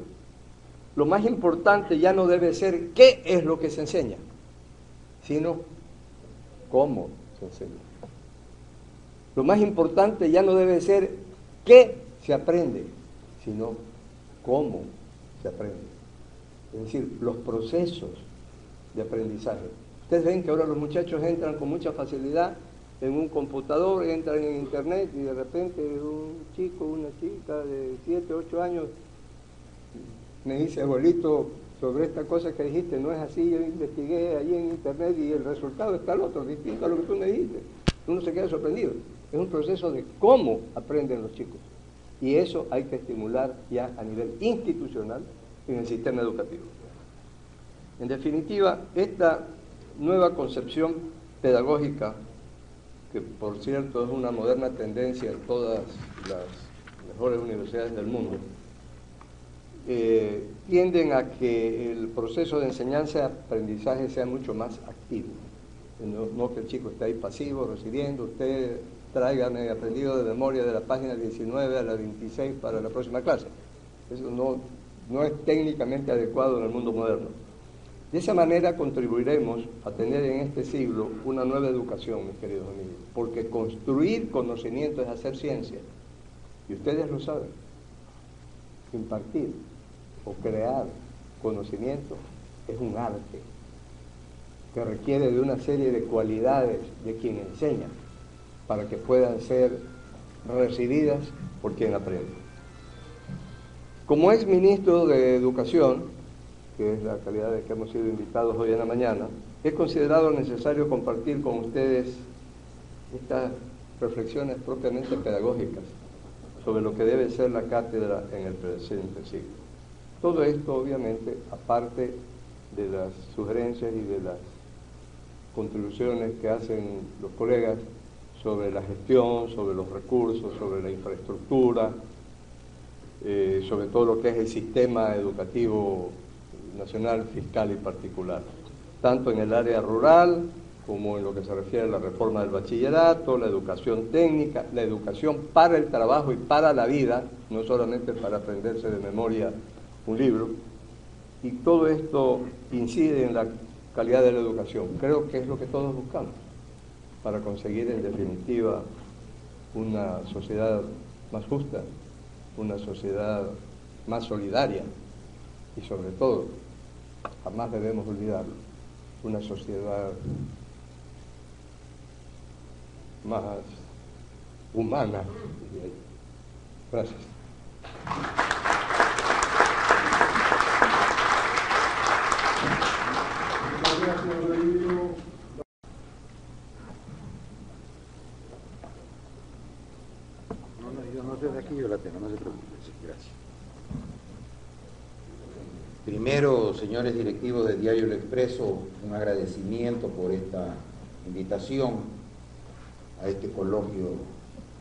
Lo más importante ya no debe ser qué es lo que se enseña, sino cómo se enseña. Lo más importante ya no debe ser qué se aprende, sino cómo se aprende. Es decir, los procesos de aprendizaje. Ustedes ven que ahora los muchachos entran con mucha facilidad en un computador, entran en internet y de repente un chico, una chica de 7, 8 años me dice, abuelito, sobre esta cosa que dijiste, no es así, yo investigué allí en internet y el resultado está al otro, distinto a lo que tú me dijiste. Uno se queda sorprendido. Es un proceso de cómo aprenden los chicos. Y eso hay que estimular ya a nivel institucional en el sistema educativo. En definitiva, esta nueva concepción pedagógica, que por cierto es una moderna tendencia en todas las mejores universidades del mundo, tienden a que el proceso de enseñanza-aprendizaje sea mucho más activo. No que el chico esté ahí pasivo, recibiendo, usted tráigame aprendido de memoria de la página 19 a la 26 para la próxima clase. Eso no es técnicamente adecuado en el mundo moderno. De esa manera contribuiremos a tener en este siglo una nueva educación, mis queridos amigos, porque construir conocimiento es hacer ciencia, y ustedes lo saben. Impartir o crear conocimiento es un arte que requiere de una serie de cualidades de quien enseña para que puedan ser recibidas por quien aprende. Como ex ministro de Educación, que es la calidad de que hemos sido invitados hoy en la mañana, he considerado necesario compartir con ustedes estas reflexiones propiamente pedagógicas sobre lo que debe ser la cátedra en el presente siglo. Todo esto, obviamente, aparte de las sugerencias y de las contribuciones que hacen los colegas sobre la gestión, sobre los recursos, sobre la infraestructura, sobre todo lo que es el sistema educativo nacional, fiscal y particular, tanto en el área rural como en lo que se refiere a la reforma del bachillerato, la educación técnica, la educación para el trabajo y para la vida, no solamente para aprenderse de memoria un libro, y todo esto incide en la calidad de la educación. Creo que es lo que todos buscamos para conseguir en definitiva una sociedad más justa, una sociedad más solidaria y sobre todo, jamás debemos olvidarlo, una sociedad más humana. Gracias. yo no soy de aquí, yo la tengo, no se preocupe. Sí, gracias. Primero, señores directivos del Diario El Expreso, un agradecimiento por esta invitación a este coloquio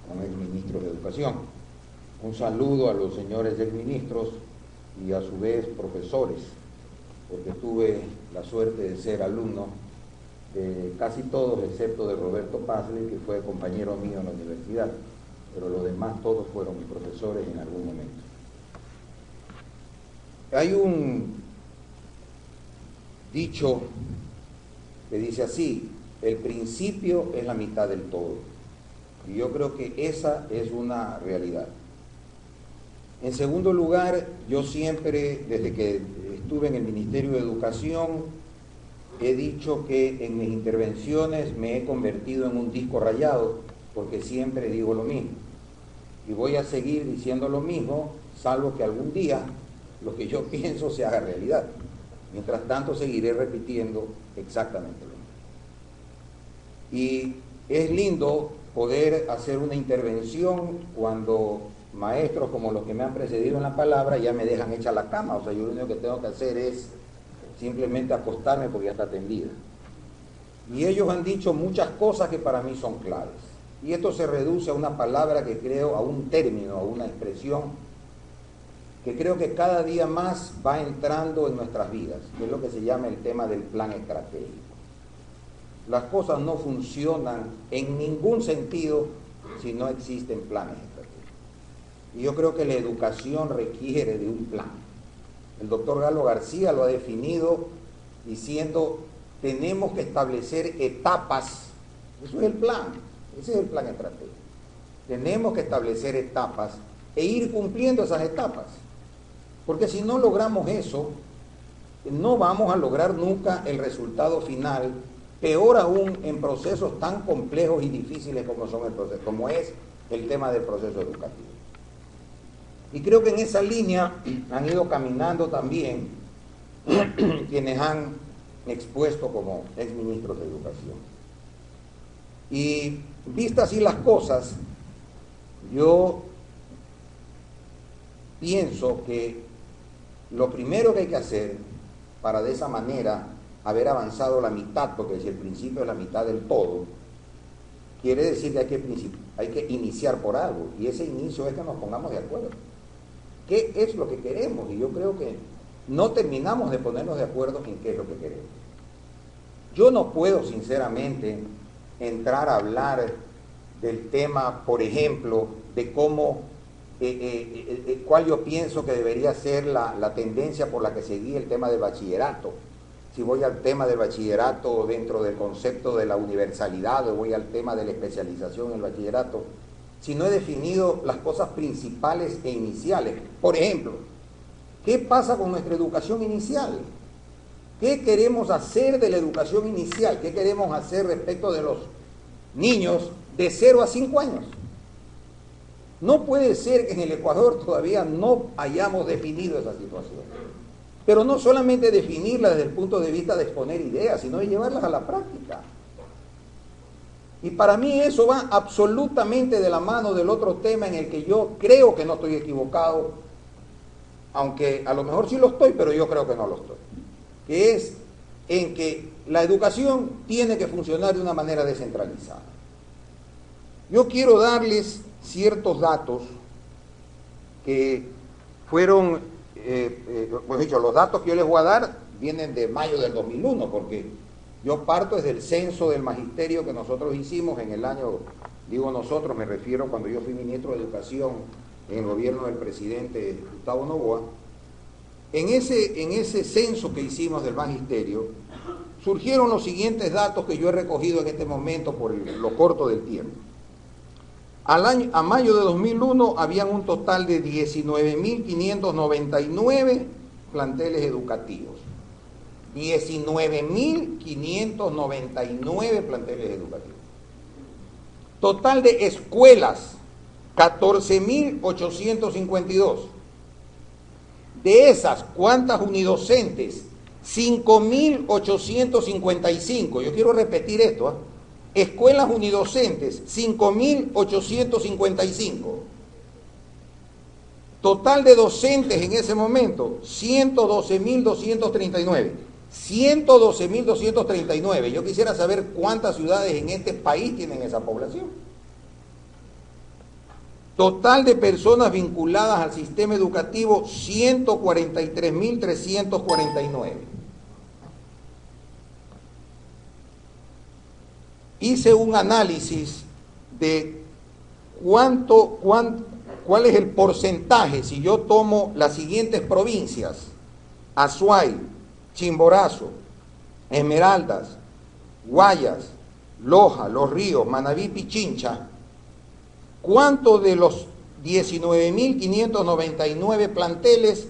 con exministros de Educación. Un saludo a los señores exministros y a su vez profesores, porque tuve la suerte de ser alumno de casi todos, excepto de Roberto Pazle, que fue compañero mío en la universidad, pero los demás todos fueron mis profesores en algún momento. Hay un dicho que dice así: el principio es la mitad del todo, y yo creo que esa es una realidad. En segundo lugar, yo siempre, desde que estuve en el Ministerio de Educación, he dicho que en mis intervenciones me he convertido en un disco rayado, porque siempre digo lo mismo. Y voy a seguir diciendo lo mismo, salvo que algún día lo que yo pienso se haga realidad. Mientras tanto, seguiré repitiendo exactamente lo mismo. Y es lindo poder hacer una intervención cuando maestros como los que me han precedido en la palabra ya me dejan hecha la cama. O sea, yo lo único que tengo que hacer es simplemente acostarme porque ya está tendida. Y ellos han dicho muchas cosas que para mí son claves. Y esto se reduce a una palabra que creo, a un término, a una expresión que creo que cada día más va entrando en nuestras vidas, que es lo que se llama el tema del plan estratégico. Las cosas no funcionan en ningún sentido si no existen planes estratégicos. Y yo creo que la educación requiere de un plan. El doctor Galo García lo ha definido diciendo: tenemos que establecer etapas. Eso es el plan, ese es el plan estratégico. Tenemos que establecer etapas e ir cumpliendo esas etapas. Porque si no logramos eso, no vamos a lograr nunca el resultado final, peor aún en procesos tan complejos y difíciles como es el tema del proceso educativo. Y creo que en esa línea han ido caminando también quienes han expuesto como exministros de Educación. Y vistas así las cosas, yo pienso que lo primero que hay que hacer para de esa manera haber avanzado la mitad, porque si el principio es la mitad del todo, quiere decir que hay que iniciar por algo, y ese inicio es que nos pongamos de acuerdo. ¿Qué es lo que queremos? Y yo creo que no terminamos de ponernos de acuerdo en qué es lo que queremos. Yo no puedo, sinceramente, entrar a hablar del tema, por ejemplo, de cómo, cuál yo pienso que debería ser la tendencia por la que se guía el tema del bachillerato. Si voy al tema del bachillerato dentro del concepto de la universalidad, o voy al tema de la especialización en el bachillerato, si no he definido las cosas principales e iniciales. Por ejemplo, ¿qué pasa con nuestra educación inicial? ¿Qué queremos hacer de la educación inicial? ¿Qué queremos hacer respecto de los niños de 0 a 5 años? No puede ser que en el Ecuador todavía no hayamos definido esa situación. Pero no solamente definirla desde el punto de vista de exponer ideas, sino de llevarlas a la práctica. Y para mí eso va absolutamente de la mano del otro tema en el que yo creo que no estoy equivocado, aunque a lo mejor sí lo estoy, pero yo creo que no lo estoy, que es en que la educación tiene que funcionar de una manera descentralizada. Yo quiero darles ciertos datos que fueron, pues dicho, los datos que yo les voy a dar vienen de mayo del 2001, porque yo parto desde el censo del magisterio que nosotros hicimos en el año, digo nosotros, me refiero cuando yo fui ministro de Educación en el gobierno del presidente Gustavo Noboa. En ese censo que hicimos del magisterio, surgieron los siguientes datos que yo he recogido en este momento por lo corto del tiempo. A mayo de 2001 habían un total de 19.599 planteles educativos. 19.599 planteles educativos. Total de escuelas, 14.852. De esas, ¿cuántas unidocentes? 5.855. Yo quiero repetir esto, Escuelas unidocentes, 5.855. Total de docentes en ese momento, 112.239. 112.239. Yo quisiera saber cuántas ciudades en este país tienen esa población. Total de personas vinculadas al sistema educativo, 143.349. Hice un análisis de cuál es el porcentaje si yo tomo las siguientes provincias: Azuay, Chimborazo, Esmeraldas, Guayas, Loja, Los Ríos, Manabí, Pichincha. ¿Cuánto de los 19.599 planteles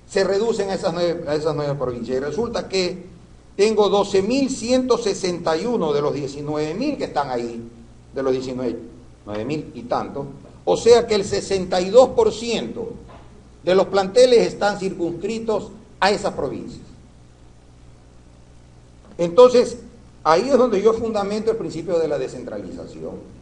se reducen a esas nueve provincias? Y resulta que tengo 12.161 de los 19.000 que están ahí, de los 19.000 y tanto. O sea que el 62% de los planteles están circunscritos a esas provincias. Entonces, ahí es donde yo fundamento el principio de la descentralización.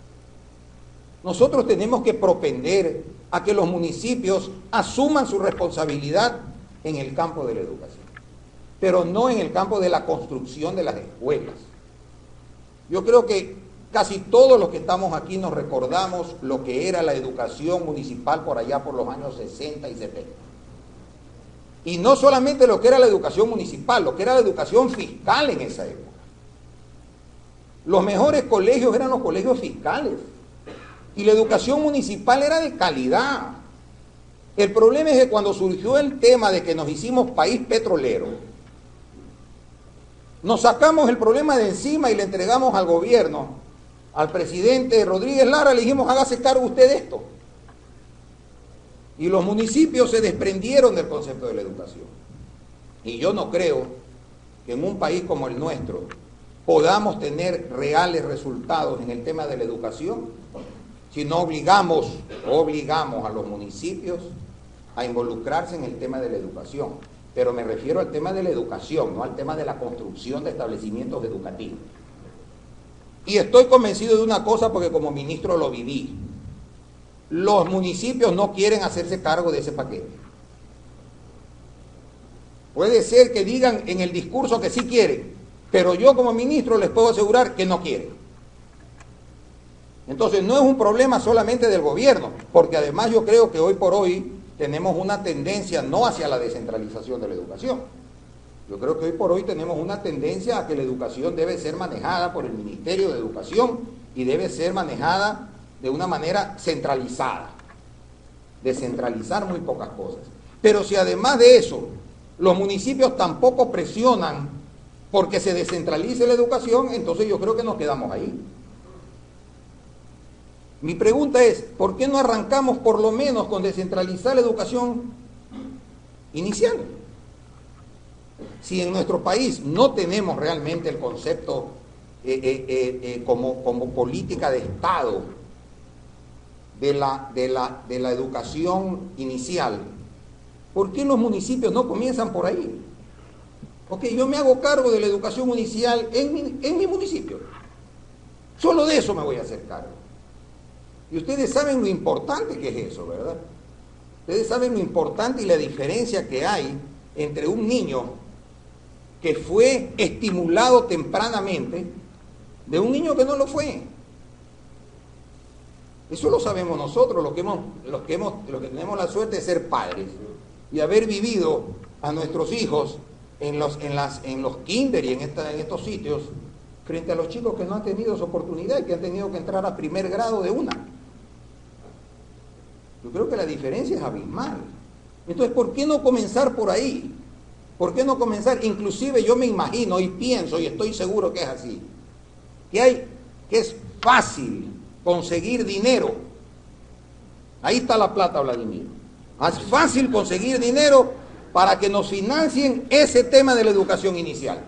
Nosotros tenemos que propender a que los municipios asuman su responsabilidad en el campo de la educación, pero no en el campo de la construcción de las escuelas. Yo creo que casi todos los que estamos aquí nos recordamos lo que era la educación municipal por allá por los años 60 y 70. Y no solamente lo que era la educación municipal, lo que era la educación fiscal en esa época. Los mejores colegios eran los colegios fiscales. Y la educación municipal era de calidad. El problema es que cuando surgió el tema de que nos hicimos país petrolero, nos sacamos el problema de encima y le entregamos al gobierno, al presidente Rodríguez Lara, le dijimos: hágase cargo usted de esto. Y los municipios se desprendieron del concepto de la educación. Y yo no creo que en un país como el nuestro podamos tener reales resultados en el tema de la educación si no obligamos a los municipios a involucrarse en el tema de la educación. Pero me refiero al tema de la educación, no al tema de la construcción de establecimientos educativos. Y estoy convencido de una cosa porque como ministro lo viví. Los municipios no quieren hacerse cargo de ese paquete. Puede ser que digan en el discurso que sí quieren, pero yo como ministro les puedo asegurar que no quieren. Entonces no es un problema solamente del gobierno, porque además yo creo que hoy por hoy tenemos una tendencia no hacia la descentralización de la educación. Yo creo que hoy por hoy tenemos una tendencia a que la educación debe ser manejada por el Ministerio de Educación y debe ser manejada de una manera centralizada. Descentralizar muy pocas cosas. Pero si además de eso los municipios tampoco presionan porque se descentralice la educación, entonces yo creo que nos quedamos ahí. Mi pregunta es, ¿por qué no arrancamos por lo menos con descentralizar la educación inicial? Si en nuestro país no tenemos realmente el concepto como política de Estado de la educación inicial, ¿por qué los municipios no comienzan por ahí? Ok, yo me hago cargo de la educación inicial en mi municipio. Solo de eso me voy a hacer cargo. Y ustedes saben lo importante que es eso, ¿verdad? Ustedes saben lo importante y la diferencia que hay entre un niño que fue estimulado tempranamente de un niño que no lo fue. Eso lo sabemos nosotros, los que tenemos la suerte de ser padres y haber vivido a nuestros hijos en los kinder y en estos sitios, frente a los chicos que no han tenido esa oportunidad y que han tenido que entrar a primer grado de una. Yo creo que la diferencia es abismal. Entonces, ¿por qué no comenzar por ahí? ¿Por qué no comenzar? Inclusive yo me imagino y pienso, y estoy seguro que es así, que es fácil conseguir dinero. Ahí está la plata, Vladimir. Es fácil conseguir dinero para que nos financien ese tema de la educación inicial.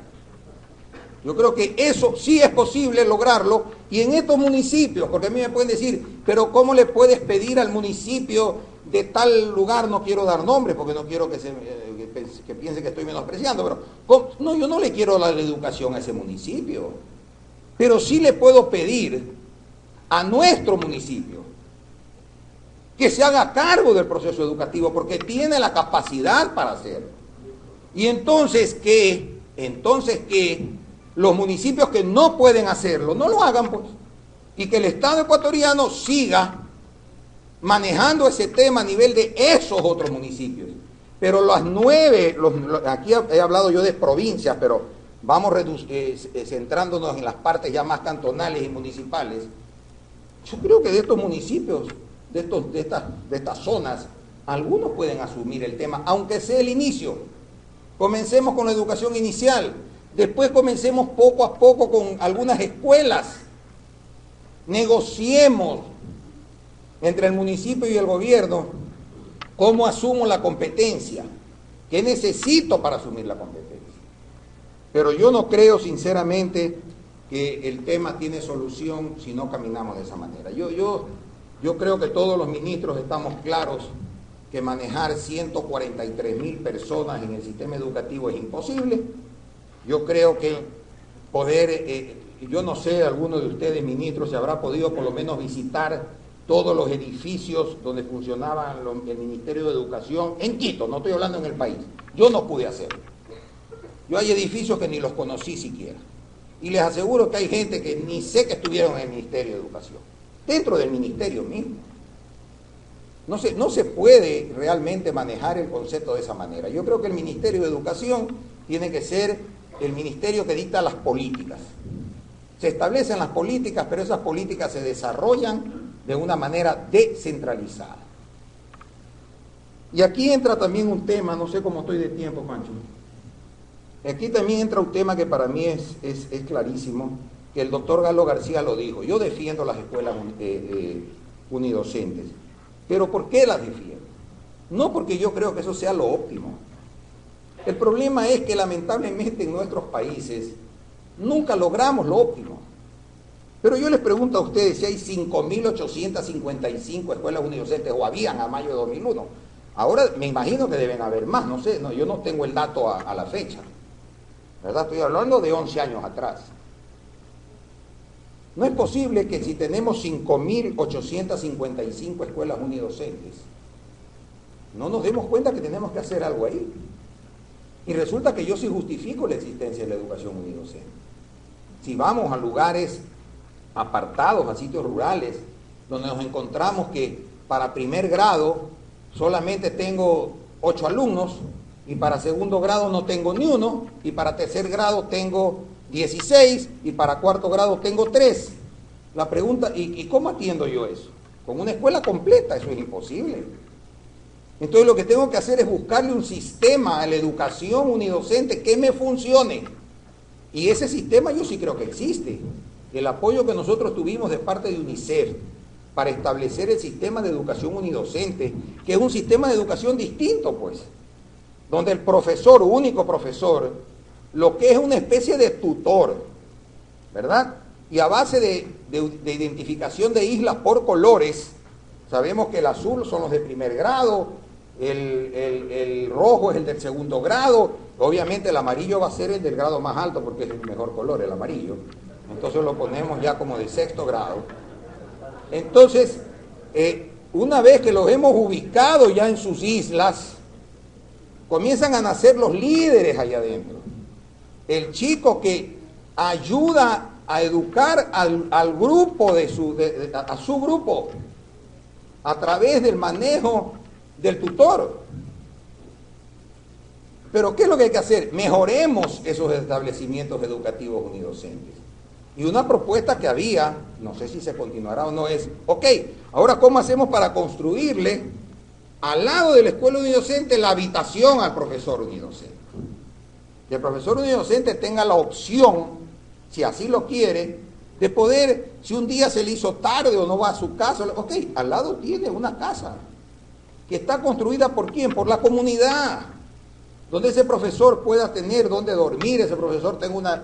Yo creo que eso sí es posible lograrlo, y en estos municipios, porque a mí me pueden decir, pero ¿cómo le puedes pedir al municipio de tal lugar? No quiero dar nombres porque no quiero que piense que estoy menospreciando, pero no, yo no le quiero dar la educación a ese municipio, pero sí le puedo pedir a nuestro municipio que se haga cargo del proceso educativo, porque tiene la capacidad para hacerlo. Y entonces que los municipios que no pueden hacerlo, no lo hagan, pues, y que el Estado ecuatoriano siga manejando ese tema a nivel de esos otros municipios. Pero las 9, aquí he hablado yo de provincias, pero vamos centrándonos en las partes ya más cantonales y municipales. Yo creo que de estos municipios, de estas zonas, algunos pueden asumir el tema, aunque sea el inicio. Comencemos con la educación inicial, después comencemos poco a poco con algunas escuelas. Negociemos entre el municipio y el gobierno cómo asumo la competencia, qué necesito para asumir la competencia. Pero yo no creo sinceramente que el tema tiene solución si no caminamos de esa manera. Yo creo que todos los ministros estamos claros que manejar 143.000 personas en el sistema educativo es imposible. Yo creo que yo no sé, alguno de ustedes ministros se habrá podido por lo menos visitar todos los edificios donde funcionaba el Ministerio de Educación en Quito, no estoy hablando en el país. Yo no pude hacerlo. Yo hay edificios que ni los conocí siquiera. Y les aseguro que hay gente que ni sé que estuvieron en el Ministerio de Educación, dentro del ministerio mismo. No se puede realmente manejar el concepto de esa manera. Yo creo que el Ministerio de Educación tiene que ser el ministerio que dicta las políticas. Se establecen las políticas, pero esas políticas se desarrollan de una manera descentralizada. Y aquí entra también un tema, no sé cómo estoy de tiempo, Pancho. Aquí también entra un tema que para mí es clarísimo, que el doctor Galo García lo dijo. Yo defiendo las escuelas unidocentes. ¿Pero por qué las defiendo? No porque yo creo que eso sea lo óptimo. El problema es que lamentablemente en nuestros países nunca logramos lo óptimo. Pero yo les pregunto a ustedes si hay 5.855 escuelas unidocentes, o habían a mayo de 2001. Ahora me imagino que deben haber más, no sé, yo no tengo el dato a la fecha. ¿Verdad? Estoy hablando de 11 años atrás. No es posible que si tenemos 5.855 escuelas unidocentes, no nos demos cuenta que tenemos que hacer algo ahí. Y resulta que yo sí justifico la existencia de la educación unidocente. Si vamos a lugares apartados, a sitios rurales, donde nos encontramos que para primer grado solamente tengo 8 alumnos, y para segundo grado no tengo ni uno, y para tercer grado tengo 16, y para cuarto grado tengo 3. La pregunta, ¿y cómo atiendo yo eso? Con una escuela completa, eso es imposible. Entonces lo que tengo que hacer es buscarle un sistema a la educación unidocente que me funcione. Y ese sistema yo sí creo que existe. El apoyo que nosotros tuvimos de parte de UNICEF para establecer el sistema de educación unidocente, que es un sistema de educación distinto, pues, donde el profesor, único profesor, lo que es una especie de tutor, ¿verdad? Y a base de identificación de islas por colores, sabemos que el azul son los de primer grado, el rojo es el del segundo grado, obviamente el amarillo va a ser el del grado más alto porque es el mejor color, el amarillo. Entonces lo ponemos ya como de sexto grado. Entonces, una vez que los hemos ubicado ya en sus islas, comienzan a nacer los líderes allá adentro. El chico que ayuda a educar al grupo, a su grupo, a través del manejo del tutor. Pero ¿qué es lo que hay que hacer? Mejoremos esos establecimientos educativos unidocentes. Y una propuesta que había, no sé si se continuará o no, es, ok, ahora ¿cómo hacemos para construirle al lado de la escuela unidocente la habitación al profesor unidocente? Que el profesor unidocente tenga la opción, si así lo quiere, de poder, si un día se le hizo tarde o no va a su casa, ok, al lado tiene una casa que está construida ¿por quién? Por la comunidad, donde ese profesor pueda tener donde dormir, ese profesor tenga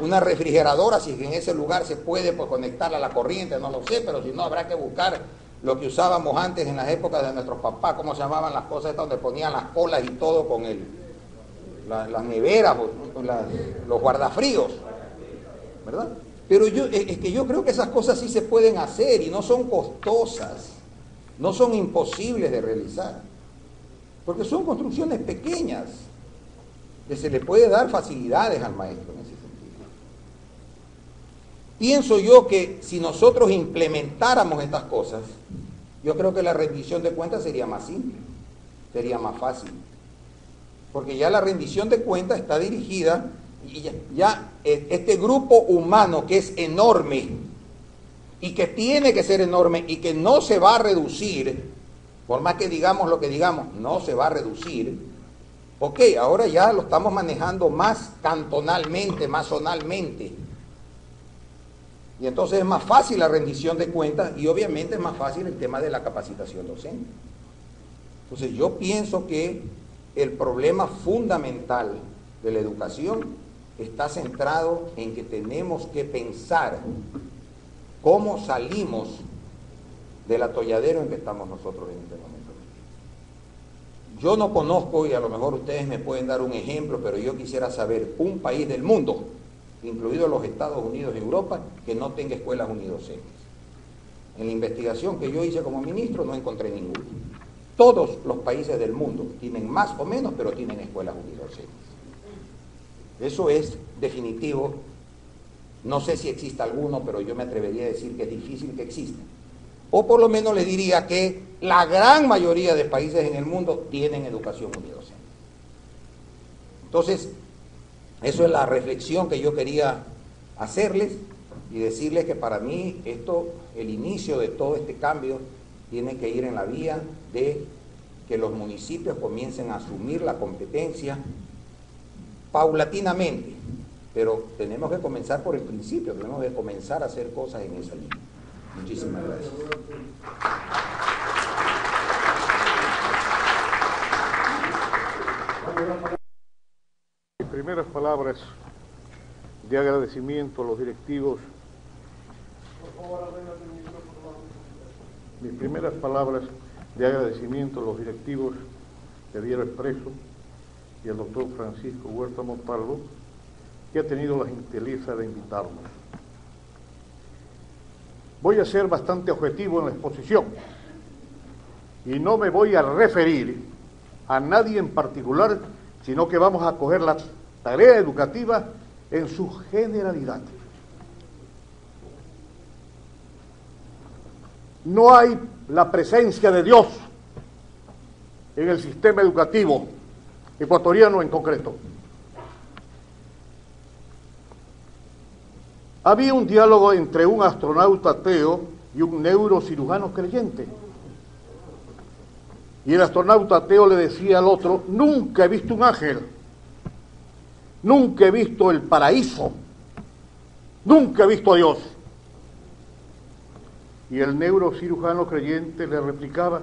una refrigeradora, si en ese lugar se puede pues, conectar a la corriente, no lo sé, pero si no habrá que buscar lo que usábamos antes en las épocas de nuestros papás, cómo se llamaban las cosas estas donde ponían las colas y todo con las neveras, los guardafríos, ¿verdad? Pero es que yo creo que esas cosas sí se pueden hacer y no son costosas. no son imposibles de realizar, porque son construcciones pequeñas, que se le puede dar facilidades al maestro en ese sentido. Pienso yo que si nosotros implementáramos estas cosas, yo creo que la rendición de cuentas sería más simple, sería más fácil, porque ya la rendición de cuentas está dirigida, y ya este grupo humano que es enorme, y que tiene que ser enorme, y que no se va a reducir, por más que digamos lo que digamos, no se va a reducir. Ok, ahora ya lo estamos manejando más cantonalmente, más zonalmente. Y entonces es más fácil la rendición de cuentas y obviamente es más fácil el tema de la capacitación docente. Entonces yo pienso que el problema fundamental de la educación está centrado en que tenemos que pensar cómo salimos del atolladero en que estamos nosotros en este momento. Yo no conozco, y a lo mejor ustedes me pueden dar un ejemplo, pero yo quisiera saber un país del mundo, incluidos los Estados Unidos y Europa, que no tenga escuelas unidocentes. En la investigación que yo hice como ministro no encontré ninguno. Todos los países del mundo tienen más o menos, pero tienen escuelas unidocentes. Eso es definitivo. No sé si existe alguno, pero yo me atrevería a decir que es difícil que exista. O por lo menos le diría que la gran mayoría de países en el mundo tienen educación unidocente. Entonces, eso es la reflexión que yo quería hacerles y decirles que para mí el inicio de todo este cambio tiene que ir en la vía de que los municipios comiencen a asumir la competencia paulatinamente, pero tenemos que comenzar por el principio, tenemos que comenzar a hacer cosas en esa línea. Muchísimas gracias. Mis primeras palabras de agradecimiento a los directivos. Mis primeras palabras de agradecimiento a los directivos de Diario Expreso y al doctor Francisco Huerta Montalvo, que ha tenido la gentileza de invitarnos. Voy a ser bastante objetivo en la exposición y no me voy a referir a nadie en particular, sino que vamos a coger la tarea educativa en su generalidad. No hay la presencia de Dios en el sistema educativo ecuatoriano en concreto. Había un diálogo entre un astronauta ateo y un neurocirujano creyente. Y el astronauta ateo le decía al otro: nunca he visto un ángel, nunca he visto el paraíso, nunca he visto a Dios. Y el neurocirujano creyente le replicaba: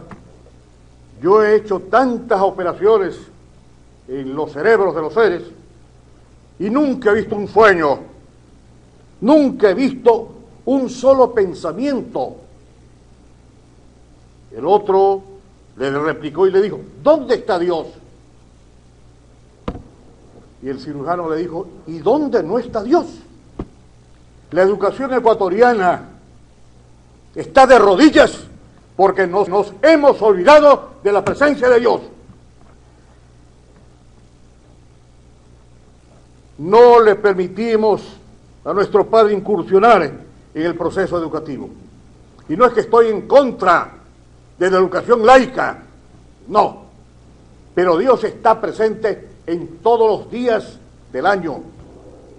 yo he hecho tantas operaciones en los cerebros de los seres y nunca he visto un sueño, nunca he visto un solo pensamiento. El otro le replicó y le dijo: ¿dónde está Dios? Y el cirujano le dijo: ¿y dónde no está Dios? La educación ecuatoriana está de rodillas porque nos hemos olvidado de la presencia de Dios. No le permitimos a nuestro padre incursionar en el proceso educativo. Y no es que estoy en contra de la educación laica, no, pero Dios está presente en todos los días del año.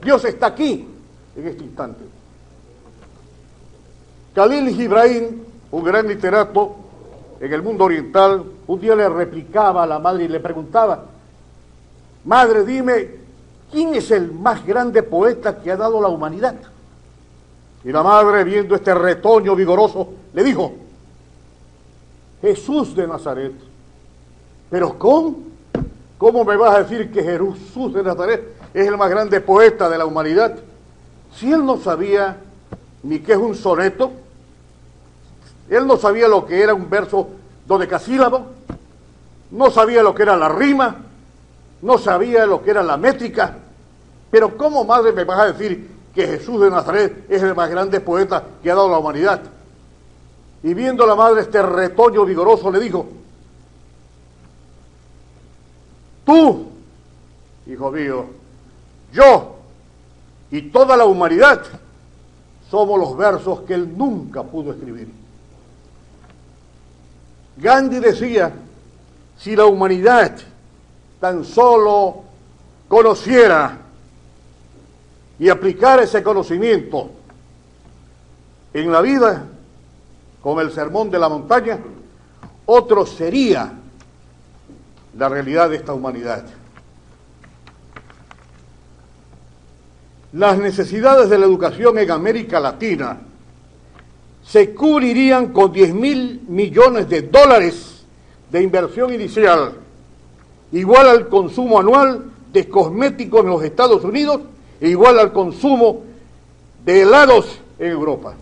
Dios está aquí en este instante. Khalil Gibran, un gran literato en el mundo oriental, un día le replicaba a la madre y le preguntaba: madre, dime, ¿quién es el más grande poeta que ha dado la humanidad? Y la madre, viendo este retoño vigoroso, le dijo: Jesús de Nazaret. ¿Pero cómo me vas a decir que Jesús de Nazaret es el más grande poeta de la humanidad? Si él no sabía ni qué es un soneto, él no sabía lo que era un verso dodecasílabo, no sabía lo que era la rima, no sabía lo que era la métrica. Pero ¿cómo, madre, me vas a decir que Jesús de Nazaret es el más grande poeta que ha dado la humanidad? y viendo a la madre este retoño vigoroso, le dijo: tú, hijo mío, yo y toda la humanidad somos los versos que él nunca pudo escribir. Gandhi decía: si la humanidad tan solo conociera y aplicara ese conocimiento en la vida, como el sermón de la montaña, otro sería la realidad de esta humanidad. Las necesidades de la educación en América Latina se cubrirían con 10.000 millones de dólares de inversión inicial, igual al consumo anual de cosméticos en los Estados Unidos e igual al consumo de helados en Europa.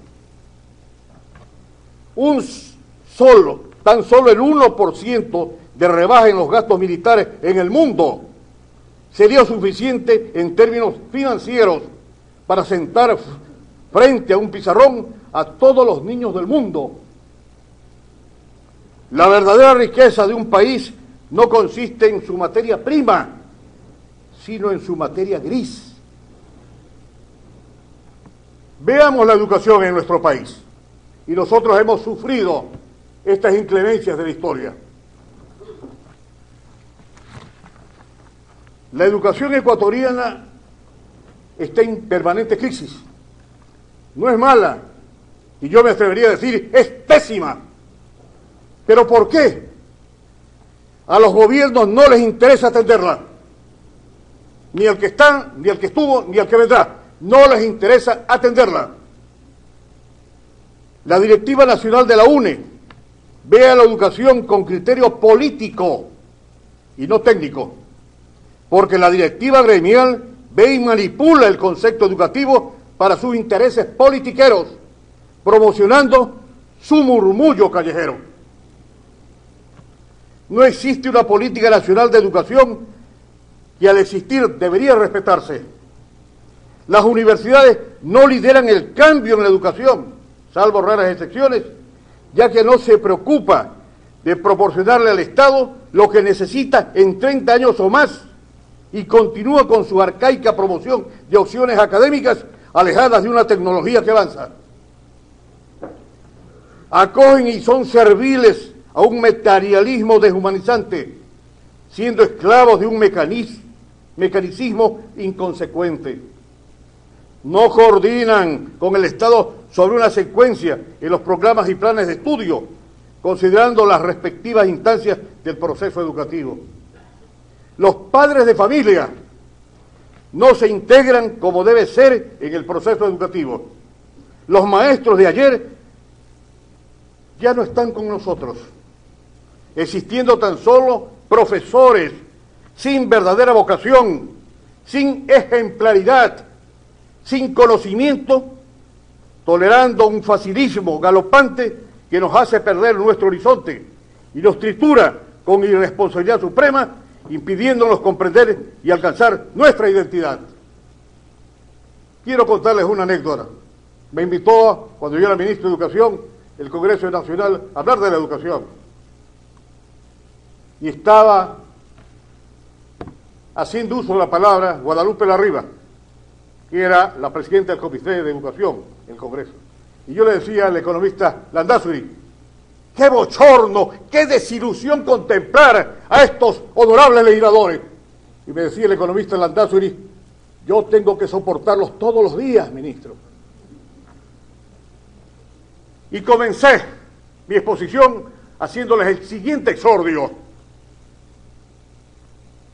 Tan solo el 1% de rebaja en los gastos militares en el mundo sería suficiente en términos financieros para sentar frente a un pizarrón a todos los niños del mundo. La verdadera riqueza de un país no consiste en su materia prima, sino en su materia gris. Veamos la educación en nuestro país, y nosotros hemos sufrido estas inclemencias de la historia. La educación ecuatoriana está en permanente crisis. No es mala, y yo me atrevería a decir, es pésima. ¿Pero por qué? A los gobiernos no les interesa atenderla. Ni el que está, ni el que estuvo, ni el que vendrá. No les interesa atenderla. La Directiva Nacional de la UNE ve a la educación con criterio político y no técnico, porque la directiva gremial ve y manipula el concepto educativo para sus intereses politiqueros, promocionando su murmullo callejero. No existe una política nacional de educación que al existir debería respetarse. Las universidades no lideran el cambio en la educación, salvo raras excepciones, ya que no se preocupa de proporcionarle al Estado lo que necesita en 30 años o más y continúa con su arcaica promoción de opciones académicas alejadas de una tecnología que avanza. Acogen y son serviles a un materialismo deshumanizante, siendo esclavos de un mecanicismo inconsecuente. No coordinan con el Estado sobre una secuencia en los programas y planes de estudio, considerando las respectivas instancias del proceso educativo. Los padres de familia no se integran como debe ser en el proceso educativo. Los maestros de ayer ya no están con nosotros, existiendo tan solo profesores sin verdadera vocación, sin ejemplaridad, sin conocimiento, tolerando un facilismo galopante que nos hace perder nuestro horizonte y nos tritura con irresponsabilidad suprema, impidiéndonos comprender y alcanzar nuestra identidad. Quiero contarles una anécdota. Me invitó, cuando yo era ministro de Educación, el Congreso Nacional a hablar de la educación. Y estaba haciendo uso de la palabra Guadalupe Larriba, que era la presidenta del Comité de Educación en el Congreso. Y yo le decía al economista Landázuri: ¡qué bochorno, qué desilusión contemplar a estos honorables legisladores! Y me decía el economista Landázuri: yo tengo que soportarlos todos los días, ministro. Y comencé mi exposición haciéndoles el siguiente exordio.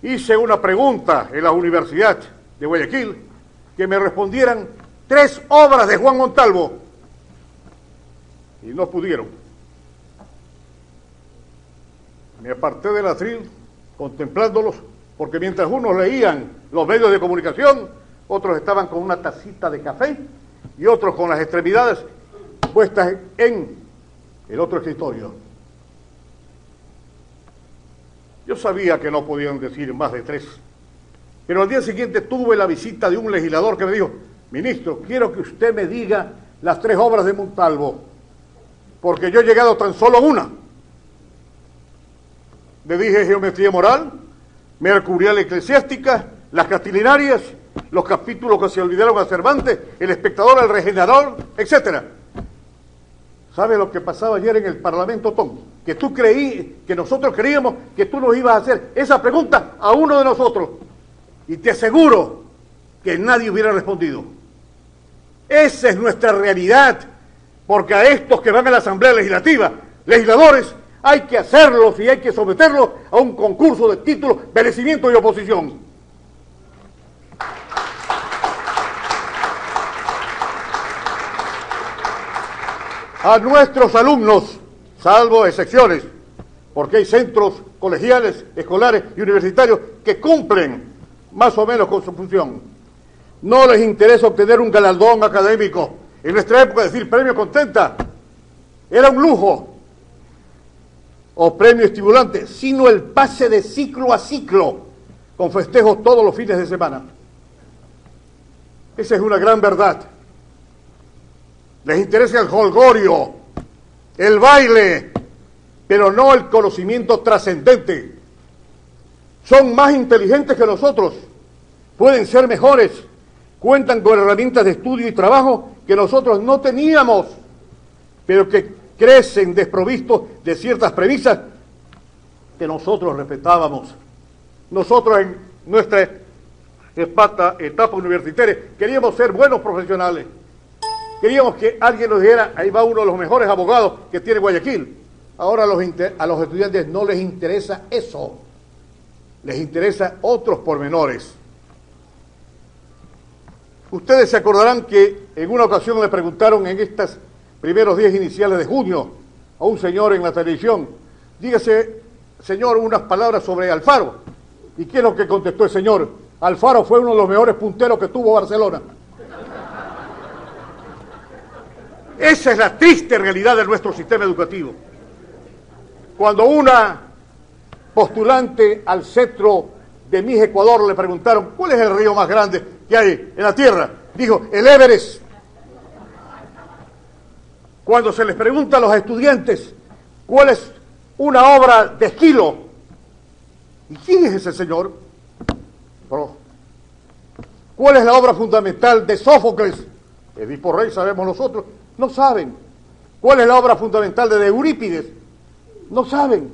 Hice una pregunta en la Universidad de Guayaquil, que me respondieran 3 obras de Juan Montalvo, y no pudieron. Me aparté del atril contemplándolos, porque mientras unos leían los medios de comunicación, otros estaban con una tacita de café y otros con las extremidades puestas en el otro escritorio. Yo sabía que no podían decir más de 3, pero al día siguiente tuve la visita de un legislador que me dijo: ministro, quiero que usted me diga las 3 obras de Montalvo. porque yo he llegado tan solo a una. Le dije geometría moral, mercurial eclesiástica, las catilinarias, los capítulos que se olvidaron a Cervantes, el espectador, el regenerador, etc. ¿Sabe lo que pasaba ayer en el Parlamento, Tom? Que que nosotros creíamos que tú nos ibas a hacer esa pregunta a uno de nosotros. Y te aseguro que nadie hubiera respondido. Esa es nuestra realidad, porque a estos que van a la Asamblea Legislativa, legisladores, hay que hacerlos y hay que someterlos a un concurso de títulos, merecimiento y oposición. A nuestros alumnos, salvo excepciones, porque hay centros colegiales, escolares y universitarios que cumplen más o menos con su función. No les interesa obtener un galardón académico. En nuestra época decir premio contenta era un lujo o premio estimulante, sino el pase de ciclo a ciclo con festejos todos los fines de semana. Esa es una gran verdad. Les interesa el jolgorio, el baile, pero no el conocimiento trascendente. Son más inteligentes que nosotros, pueden ser mejores, cuentan con herramientas de estudio y trabajo que nosotros no teníamos, pero que crecen desprovistos de ciertas premisas que nosotros respetábamos. Nosotros en nuestra etapa universitaria queríamos ser buenos profesionales. Queríamos que alguien nos dijera, ahí va uno de los mejores abogados que tiene Guayaquil. Ahora a los estudiantes no les interesa eso, les interesa otros pormenores. Ustedes se acordarán que en una ocasión le preguntaron en estos primeros días iniciales de junio a un señor en la televisión, dígase, señor, unas palabras sobre Alfaro. ¿Y qué es lo que contestó el señor? Alfaro fue uno de los mejores punteros que tuvo Barcelona. Esa es la triste realidad de nuestro sistema educativo. Cuando una postulante al cetro de Miss Ecuador le preguntaron, ¿cuál es el río más grande que hay en la tierra? Dijo, el Everest. Cuando se les pregunta a los estudiantes, ¿cuál es una obra de Esquilo? ¿Y quién es ese señor? ¿Cuál es la obra fundamental de Sófocles? Edipo Rey, sabemos nosotros. No saben. ¿Cuál es la obra fundamental de Eurípides? No saben.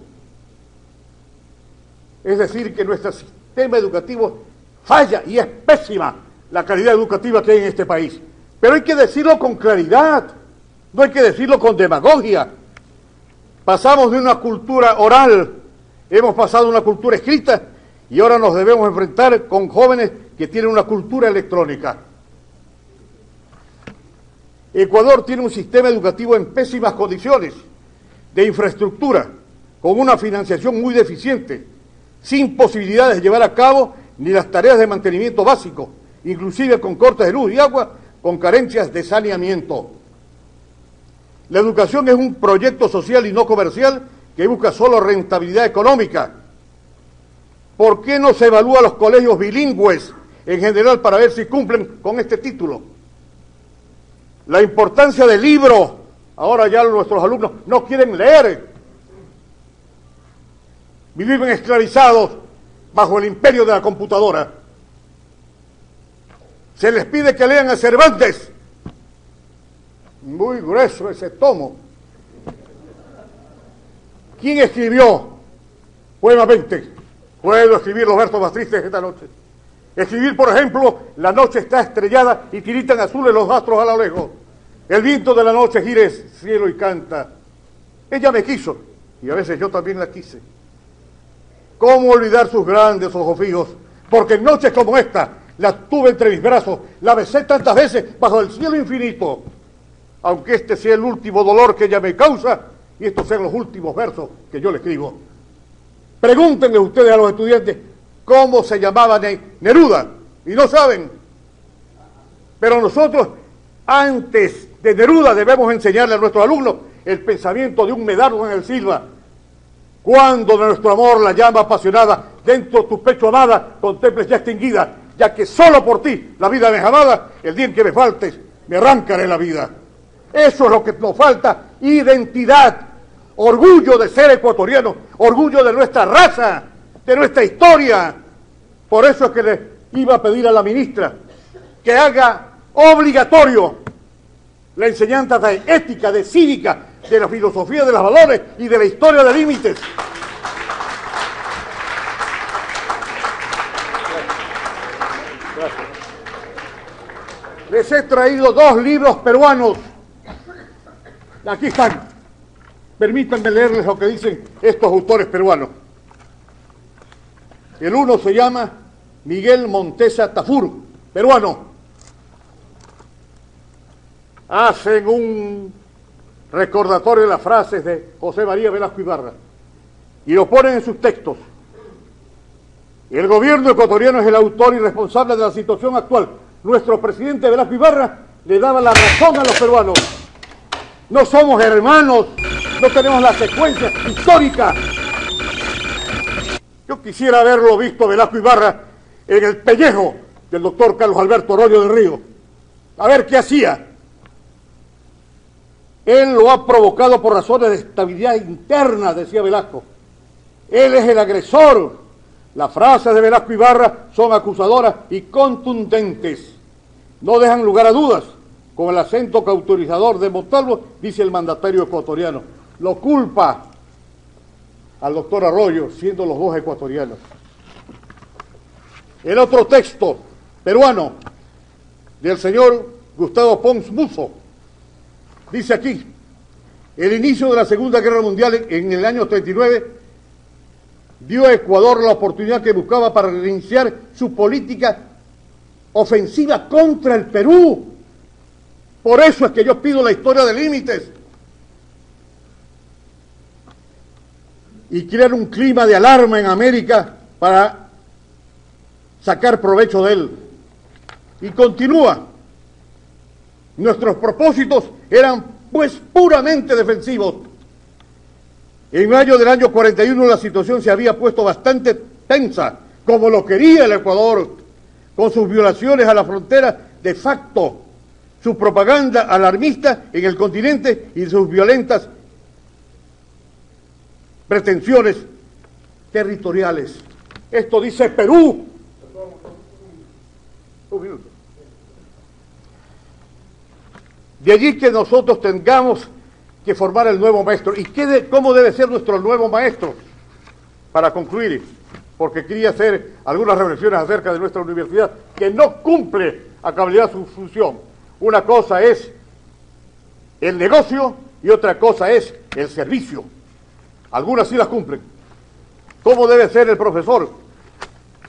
Es decir, que nuestro sistema educativo falla y es pésima la calidad educativa que hay en este país. Pero hay que decirlo con claridad, no hay que decirlo con demagogia. Pasamos de una cultura oral, hemos pasado a una cultura escrita y ahora nos debemos enfrentar con jóvenes que tienen una cultura electrónica. Ecuador tiene un sistema educativo en pésimas condiciones de infraestructura, con una financiación muy deficiente, sin posibilidades de llevar a cabo ni las tareas de mantenimiento básico, inclusive con cortes de luz y agua, con carencias de saneamiento. La educación es un proyecto social y no comercial que busca solo rentabilidad económica. ¿Por qué no se evalúa a los colegios bilingües en general para ver si cumplen con este título? La importancia del libro. Ahora ya nuestros alumnos no quieren leer. Viven esclavizados bajo el imperio de la computadora. Se les pide que lean a Cervantes. Muy grueso ese tomo. ¿Quién escribió Poema 20? Puedo escribir los versos más tristes de esta noche. Escribir, por ejemplo, la noche está estrellada y tiritan azules los astros a lo lejos. El viento de la noche gira el cielo y canta. Ella me quiso y a veces yo también la quise. ¿Cómo olvidar sus grandes ojos fijos? Porque en noches como esta la tuve entre mis brazos, la besé tantas veces bajo el cielo infinito. Aunque este sea el último dolor que ella me causa y estos sean los últimos versos que yo le escribo. Pregúntenle ustedes a los estudiantes cómo se llamaba Neruda, y no saben. Pero nosotros, antes de Neruda, debemos enseñarle a nuestros alumnos el pensamiento de un Medardo en el Silva. Cuando de nuestro amor la llama apasionada dentro de tu pecho amada contemples ya extinguida, ya que solo por ti la vida me es amada, el día en que me faltes me arrancaré la vida. Eso es lo que nos falta, identidad, orgullo de ser ecuatoriano, orgullo de nuestra raza, de nuestra historia. Por eso es que le iba a pedir a la ministra que haga obligatorio la enseñanza de ética, de cívica, de la filosofía de los valores y de la historia de límites. Gracias. Les he traído 2 libros peruanos. Aquí están. Permítanme leerles lo que dicen estos autores peruanos. El uno se llama Miguel Montesa Tafur, peruano. Hacen un recordatorio de las frases de José María Velasco Ibarra y lo ponen en sus textos. El gobierno ecuatoriano es el autor y responsable de la situación actual. Nuestro presidente Velasco Ibarra le daba la razón a los peruanos. No somos hermanos, no tenemos la secuencia histórica. Yo quisiera haberlo visto Velasco Ibarra en el pellejo del doctor Carlos Alberto Arroyo del Río. A ver qué hacía. Él lo ha provocado por razones de estabilidad interna, decía Velasco. Él es el agresor. Las frases de Velasco Ibarra son acusadoras y contundentes. No dejan lugar a dudas. Con el acento cauterizador de Montalvo, dice el mandatario ecuatoriano. Lo culpa al doctor Arroyo, siendo los dos ecuatorianos. El otro texto peruano del señor Gustavo Pons Musso dice aquí: el inicio de la Segunda Guerra Mundial en el año 39 dio a Ecuador la oportunidad que buscaba para reiniciar su política ofensiva contra el Perú. Por eso es que yo pido la historia de límites y crear un clima de alarma en América para sacar provecho de él. Y continúa: nuestros propósitos eran pues puramente defensivos. En mayo del año 41 la situación se había puesto bastante tensa, como lo quería el Ecuador, con sus violaciones a la frontera de facto, su propaganda alarmista en el continente y sus violentas pretensiones territoriales. Esto dice Perú. Un minuto. De allí que nosotros tengamos que formar el nuevo maestro. ¿Y cómo debe ser nuestro nuevo maestro? Para concluir, porque quería hacer algunas reflexiones acerca de nuestra universidad, que no cumple a cabalidad su función. Una cosa es el negocio y otra cosa es el servicio. Algunas sí las cumplen. ¿Cómo debe ser el profesor?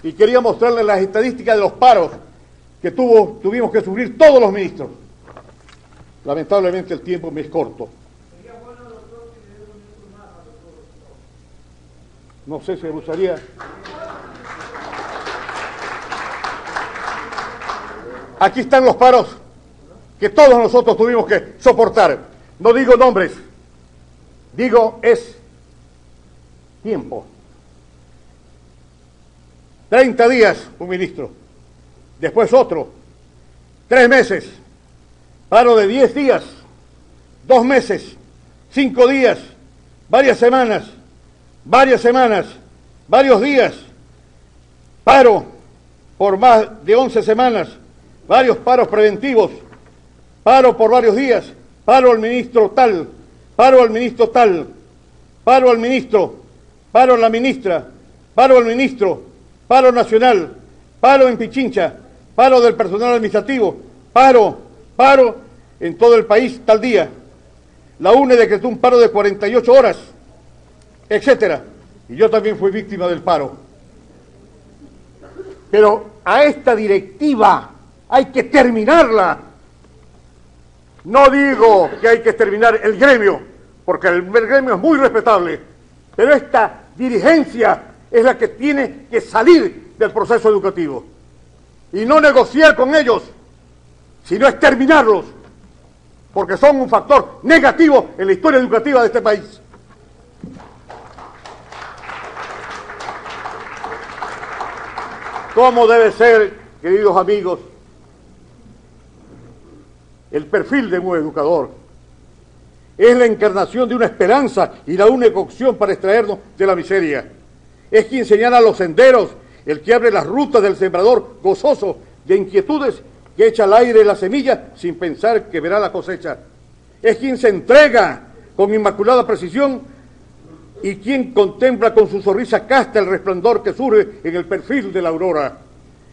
Y quería mostrarles las estadísticas de los paros que tuvimos que sufrir todos los ministros. Lamentablemente el tiempo me es corto. No sé si me gustaría. Aquí están los paros que todos nosotros tuvimos que soportar. No digo nombres, digo es tiempo. 30 días un ministro, después otro, 3 meses, paro de 10 días, 2 meses, 5 días, varias semanas, varios días, paro por más de 11 semanas, varios paros preventivos, paro por varios días, paro al ministro tal, paro al ministro tal, paro al ministro, paro a la ministra, paro al ministro, paro nacional, paro en Pichincha, paro del personal administrativo, paro en todo el país tal día. La UNE decretó un paro de 48 horas, etcétera. Y yo también fui víctima del paro. Pero a esta directiva hay que terminarla. No digo que hay que terminar el gremio, porque el gremio es muy respetable, pero esta dirigencia es la que tiene que salir del proceso educativo y no negociar con ellos, sino es terminarlos, porque son un factor negativo en la historia educativa de este país. ¿Cómo debe ser, queridos amigos, el perfil de un educador? Es la encarnación de una esperanza y la única opción para extraernos de la miseria. Es quien señala los senderos, el que abre las rutas del sembrador gozoso de inquietudes, que echa al aire la semilla sin pensar que verá la cosecha. Es quien se entrega con inmaculada precisión y quien contempla con su sonrisa casta el resplandor que surge en el perfil de la aurora.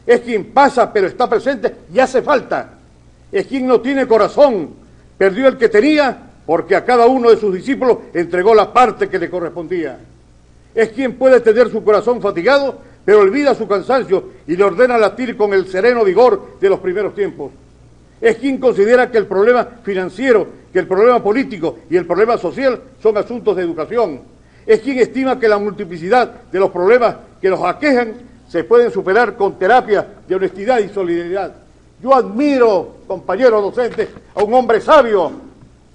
Es quien pasa pero está presente y hace falta. Es quien no tiene corazón, perdió el que tenía porque a cada uno de sus discípulos entregó la parte que le correspondía. Es quien puede tener su corazón fatigado, pero olvida su cansancio y le ordena latir con el sereno vigor de los primeros tiempos. Es quien considera que el problema financiero, que el problema político y el problema social son asuntos de educación. Es quien estima que la multiplicidad de los problemas que los aquejan se pueden superar con terapia de honestidad y solidaridad. Yo admiro, compañeros docentes, a un hombre sabio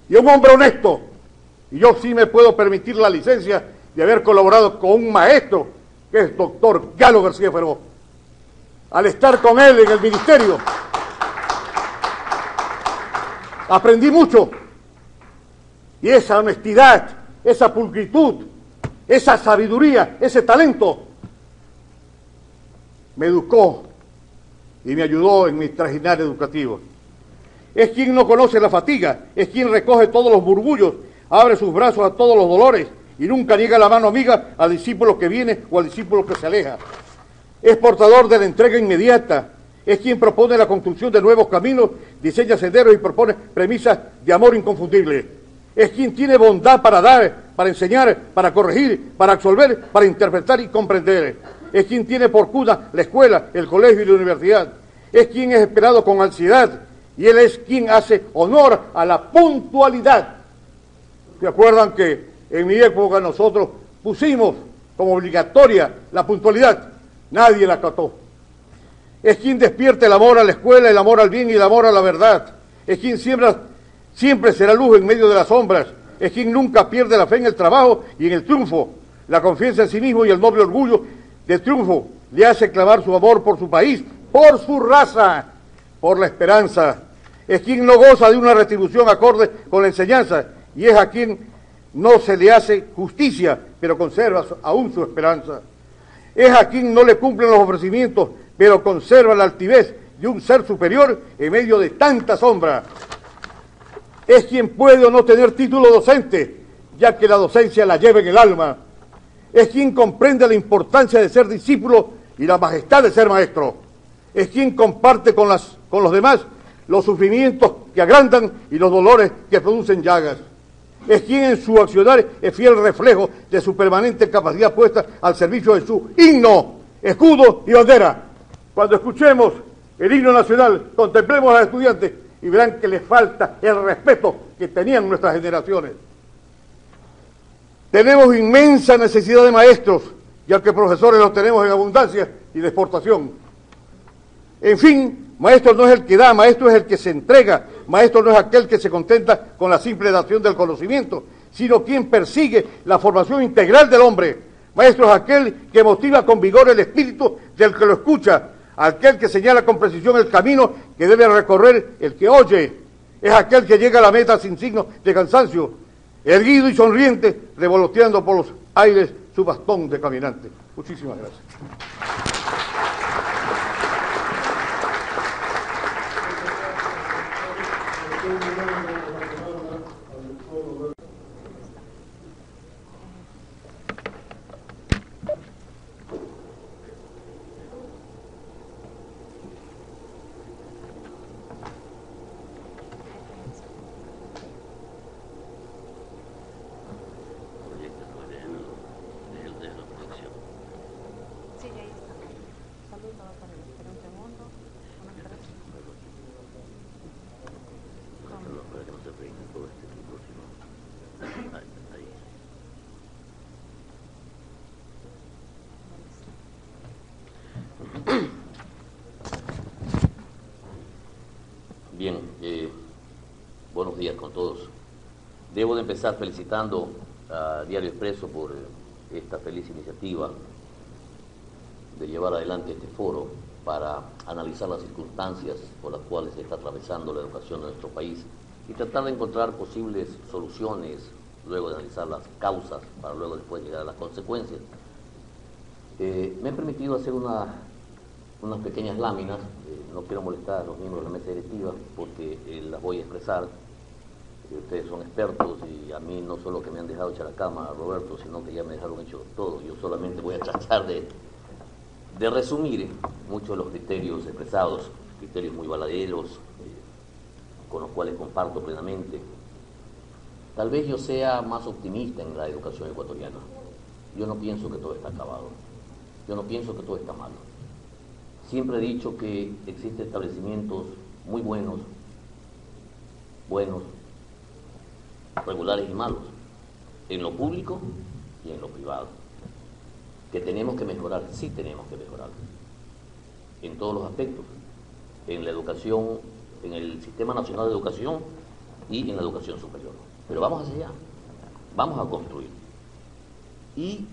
y a un hombre honesto. Y yo sí me puedo permitir la licencia de haber colaborado con un maestro, que es doctor Galo García Feró. Al estar con él en el ministerio, aprendí mucho. Y esa honestidad, esa pulcritud, esa sabiduría, ese talento, me educó y me ayudó en mi trajinar educativo. Es quien no conoce la fatiga, es quien recoge todos los burbullos, abre sus brazos a todos los dolores y nunca niega la mano amiga al discípulo que viene o al discípulo que se aleja. Es portador de la entrega inmediata, es quien propone la construcción de nuevos caminos, diseña senderos y propone premisas de amor inconfundible. Es quien tiene bondad para dar, para enseñar, para corregir, para absolver, para interpretar y comprender. Es quien tiene por cuna la escuela, el colegio y la universidad. Es quien es esperado con ansiedad y él es quien hace honor a la puntualidad. ¿Se acuerdan que en mi época nosotros pusimos como obligatoria la puntualidad? Nadie la acató. Es quien despierta el amor a la escuela, el amor al bien y el amor a la verdad. Es quien siempre será luz en medio de las sombras. Es quien nunca pierde la fe en el trabajo y en el triunfo. La confianza en sí mismo y el noble orgullo del triunfo le hace clavar su amor por su país, por su raza, por la esperanza. Es quien no goza de una retribución acorde con la enseñanza y es a quien no se le hace justicia, pero conserva aún su esperanza. Es a quien no le cumplen los ofrecimientos, pero conserva la altivez de un ser superior en medio de tanta sombra. Es quien puede o no tener título docente, ya que la docencia la lleva en el alma. Es quien comprende la importancia de ser discípulo y la majestad de ser maestro. Es quien comparte con los demás los sufrimientos que agrandan y los dolores que producen llagas. Es quien en su accionar es fiel reflejo de su permanente capacidad puesta al servicio de su himno, escudo y bandera. Cuando escuchemos el himno nacional, contemplemos a los estudiantes y verán que les falta el respeto que tenían nuestras generaciones. Tenemos inmensa necesidad de maestros, ya que profesores los tenemos en abundancia y de exportación. En fin, maestro no es el que da, maestro es el que se entrega, maestro no es aquel que se contenta con la simple dación del conocimiento, sino quien persigue la formación integral del hombre. Maestro es aquel que motiva con vigor el espíritu del que lo escucha, aquel que señala con precisión el camino que debe recorrer el que oye. Es aquel que llega a la meta sin signos de cansancio, erguido y sonriente, revoloteando por los aires su bastón de caminante. Muchísimas gracias. Bien, buenos días con todos. Debo de empezar felicitando a Diario Expreso por esta feliz iniciativa de llevar adelante este foro para analizar las circunstancias por las cuales se está atravesando la educación de nuestro país y tratar de encontrar posibles soluciones, luego de analizar las causas, para luego después llegar a las consecuencias. Me he permitido hacer unas pequeñas láminas, no quiero molestar a los miembros de la mesa directiva porque las voy a expresar. Ustedes son expertos y a mí no solo que me han dejado echar la cama, Roberto, sino que ya me dejaron hecho todo. Yo solamente voy a tratar de resumir muchos de los criterios expresados, criterios muy baladeros, con los cuales comparto plenamente. Tal vez yo sea más optimista en la educación ecuatoriana. Yo no pienso que todo está acabado. Yo no pienso que todo está mal. Siempre he dicho que existen establecimientos muy buenos, regulares y malos, en lo público y en lo privado. Que tenemos que mejorar, sí tenemos que mejorar, en todos los aspectos, en la educación, en el Sistema Nacional de Educación y en la educación superior. Pero vamos hacia allá, vamos a construir. Y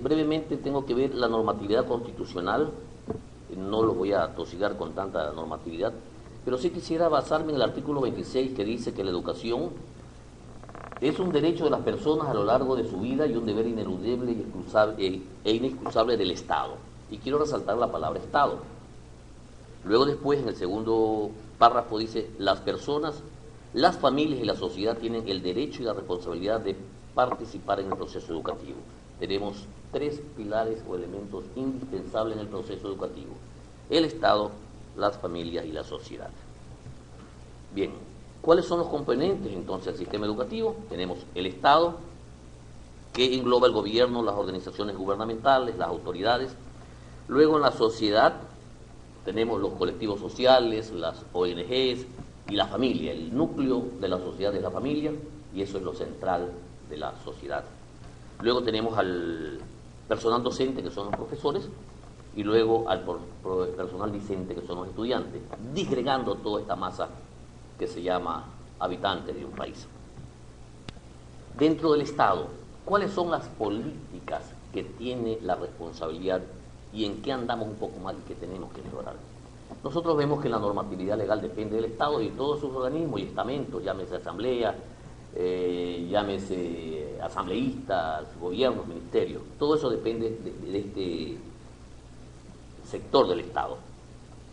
brevemente tengo que ver la normatividad constitucional. No lo voy a tosigar con tanta normatividad, pero sí quisiera basarme en el artículo 26 que dice que la educación es un derecho de las personas a lo largo de su vida y un deber ineludible e inexcusable del Estado. Y quiero resaltar la palabra Estado. Luego después, en el segundo párrafo, dice: las personas, las familias y la sociedad tienen el derecho y la responsabilidad de participar en el proceso educativo. Tenemos tres pilares o elementos indispensables en el proceso educativo: el Estado, las familias y la sociedad. Bien, ¿cuáles son los componentes entonces del sistema educativo? Tenemos el Estado, que engloba el gobierno, las organizaciones gubernamentales, las autoridades. Luego en la sociedad tenemos los colectivos sociales, las ONGs y la familia. El núcleo de la sociedad es la familia y eso es lo central de la sociedad. Luego tenemos al personal docente, que son los profesores, y luego al personal discente, que son los estudiantes, disgregando toda esta masa que se llama habitantes de un país. Dentro del Estado, ¿cuáles son las políticas que tiene la responsabilidad y en qué andamos un poco mal y que tenemos que mejorar? Nosotros vemos que la normatividad legal depende del Estado y de todos sus organismos y estamentos, llámese asamblea, llámese asambleístas, gobiernos, ministerios. Todo eso depende de este sector del Estado.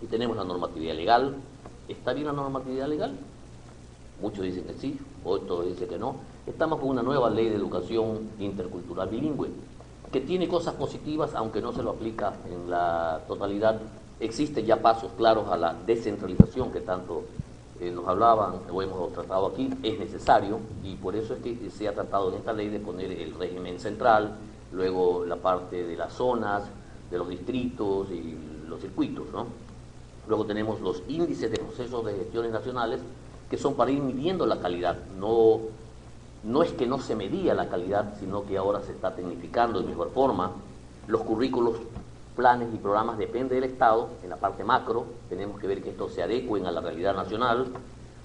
Y tenemos la normatividad legal. ¿Está bien la normatividad legal? Muchos dicen que sí, otros dicen que no. Estamos con una nueva ley de educación intercultural bilingüe, que tiene cosas positivas, aunque no se lo aplica en la totalidad. Existen ya pasos claros a la descentralización que tanto nos hablaban o hemos tratado aquí. Es necesario y por eso es que se ha tratado en esta ley de poner el régimen central, luego la parte de las zonas, de los distritos y los circuitos, ¿no? Luego tenemos los índices de procesos de gestiones nacionales, que son para ir midiendo la calidad. No es que no se medía la calidad, sino que ahora se está tecnificando de mejor forma. Los currículos, planes y programas dependen del Estado. En la parte macro tenemos que ver que estos se adecuen a la realidad nacional.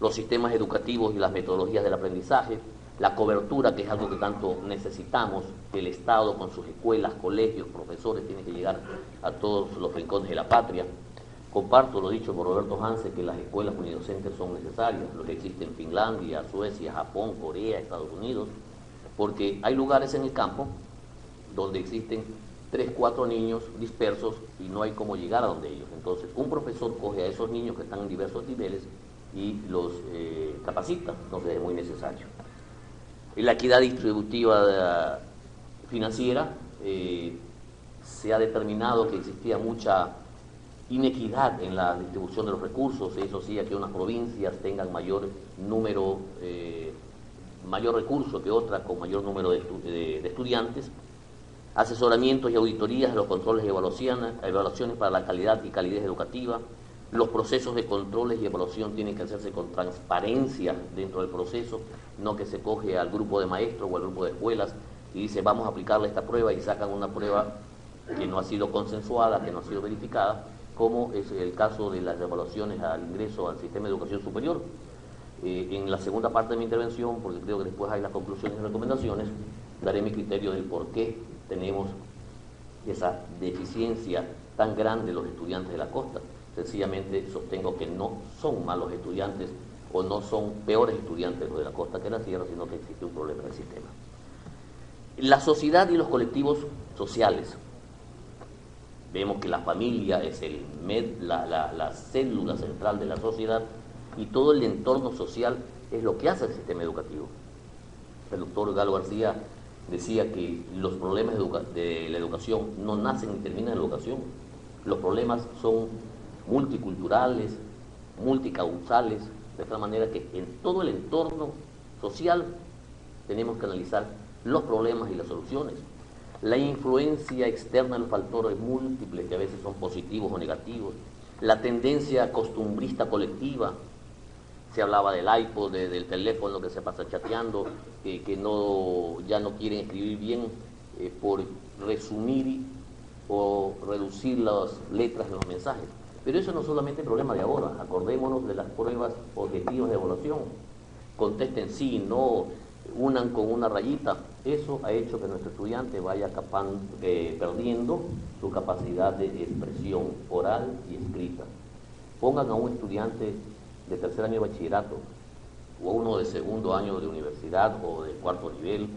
Los sistemas educativos y las metodologías del aprendizaje, la cobertura, que es algo que tanto necesitamos, que el Estado con sus escuelas, colegios, profesores, tiene que llegar a todos los rincones de la patria. Comparto lo dicho por Roberto Hansen, que las escuelas unidocentes son necesarias, lo que existe en Finlandia, Suecia, Japón, Corea, Estados Unidos, porque hay lugares en el campo donde existen 3, 4 niños dispersos y no hay cómo llegar a donde ellos. Entonces, un profesor coge a esos niños que están en diversos niveles y los capacita, entonces es muy necesario. Y la equidad distributiva financiera, se ha determinado que existía mucha inequidad en la distribución de los recursos. Eso sí, que unas provincias tengan mayor recurso que otras con mayor número de estudiantes. Asesoramientos y auditorías de los controles y evaluaciones para la calidad y calidez educativa. Los procesos de controles y evaluación tienen que hacerse con transparencia dentro del proceso, no que se coge al grupo de maestros o al grupo de escuelas y dice vamos a aplicarle esta prueba y sacan una prueba que no ha sido consensuada, que no ha sido verificada, como es el caso de las evaluaciones al ingreso al sistema de educación superior. En la segunda parte de mi intervención, porque creo que después hay las conclusiones y recomendaciones, daré mi criterio del por qué tenemos esa deficiencia tan grande de los estudiantes de la costa. Sencillamente sostengo que no son malos estudiantes, o no son peores estudiantes los de la costa que la sierra, sino que existe un problema en el sistema. La sociedad y los colectivos sociales. Vemos que la familia es la célula central de la sociedad y todo el entorno social es lo que hace el sistema educativo. El doctor Galo García decía que los problemas de la educación no nacen ni terminan en la educación. Los problemas son multiculturales, multicausales, de tal manera que en todo el entorno social tenemos que analizar los problemas y las soluciones. La influencia externa de los factores múltiples, que a veces son positivos o negativos, la tendencia costumbrista colectiva, se hablaba del iPod, del teléfono que se pasa chateando, que ya no quieren escribir bien por resumir o reducir las letras de los mensajes. Pero eso no es solamente el problema de ahora, acordémonos de las pruebas objetivas de evaluación. Contesten sí, no, unan con una rayita. Eso ha hecho que nuestro estudiante vaya perdiendo su capacidad de expresión oral y escrita. Pongan a un estudiante de tercer año de bachillerato o a uno de segundo año de universidad o de cuarto nivel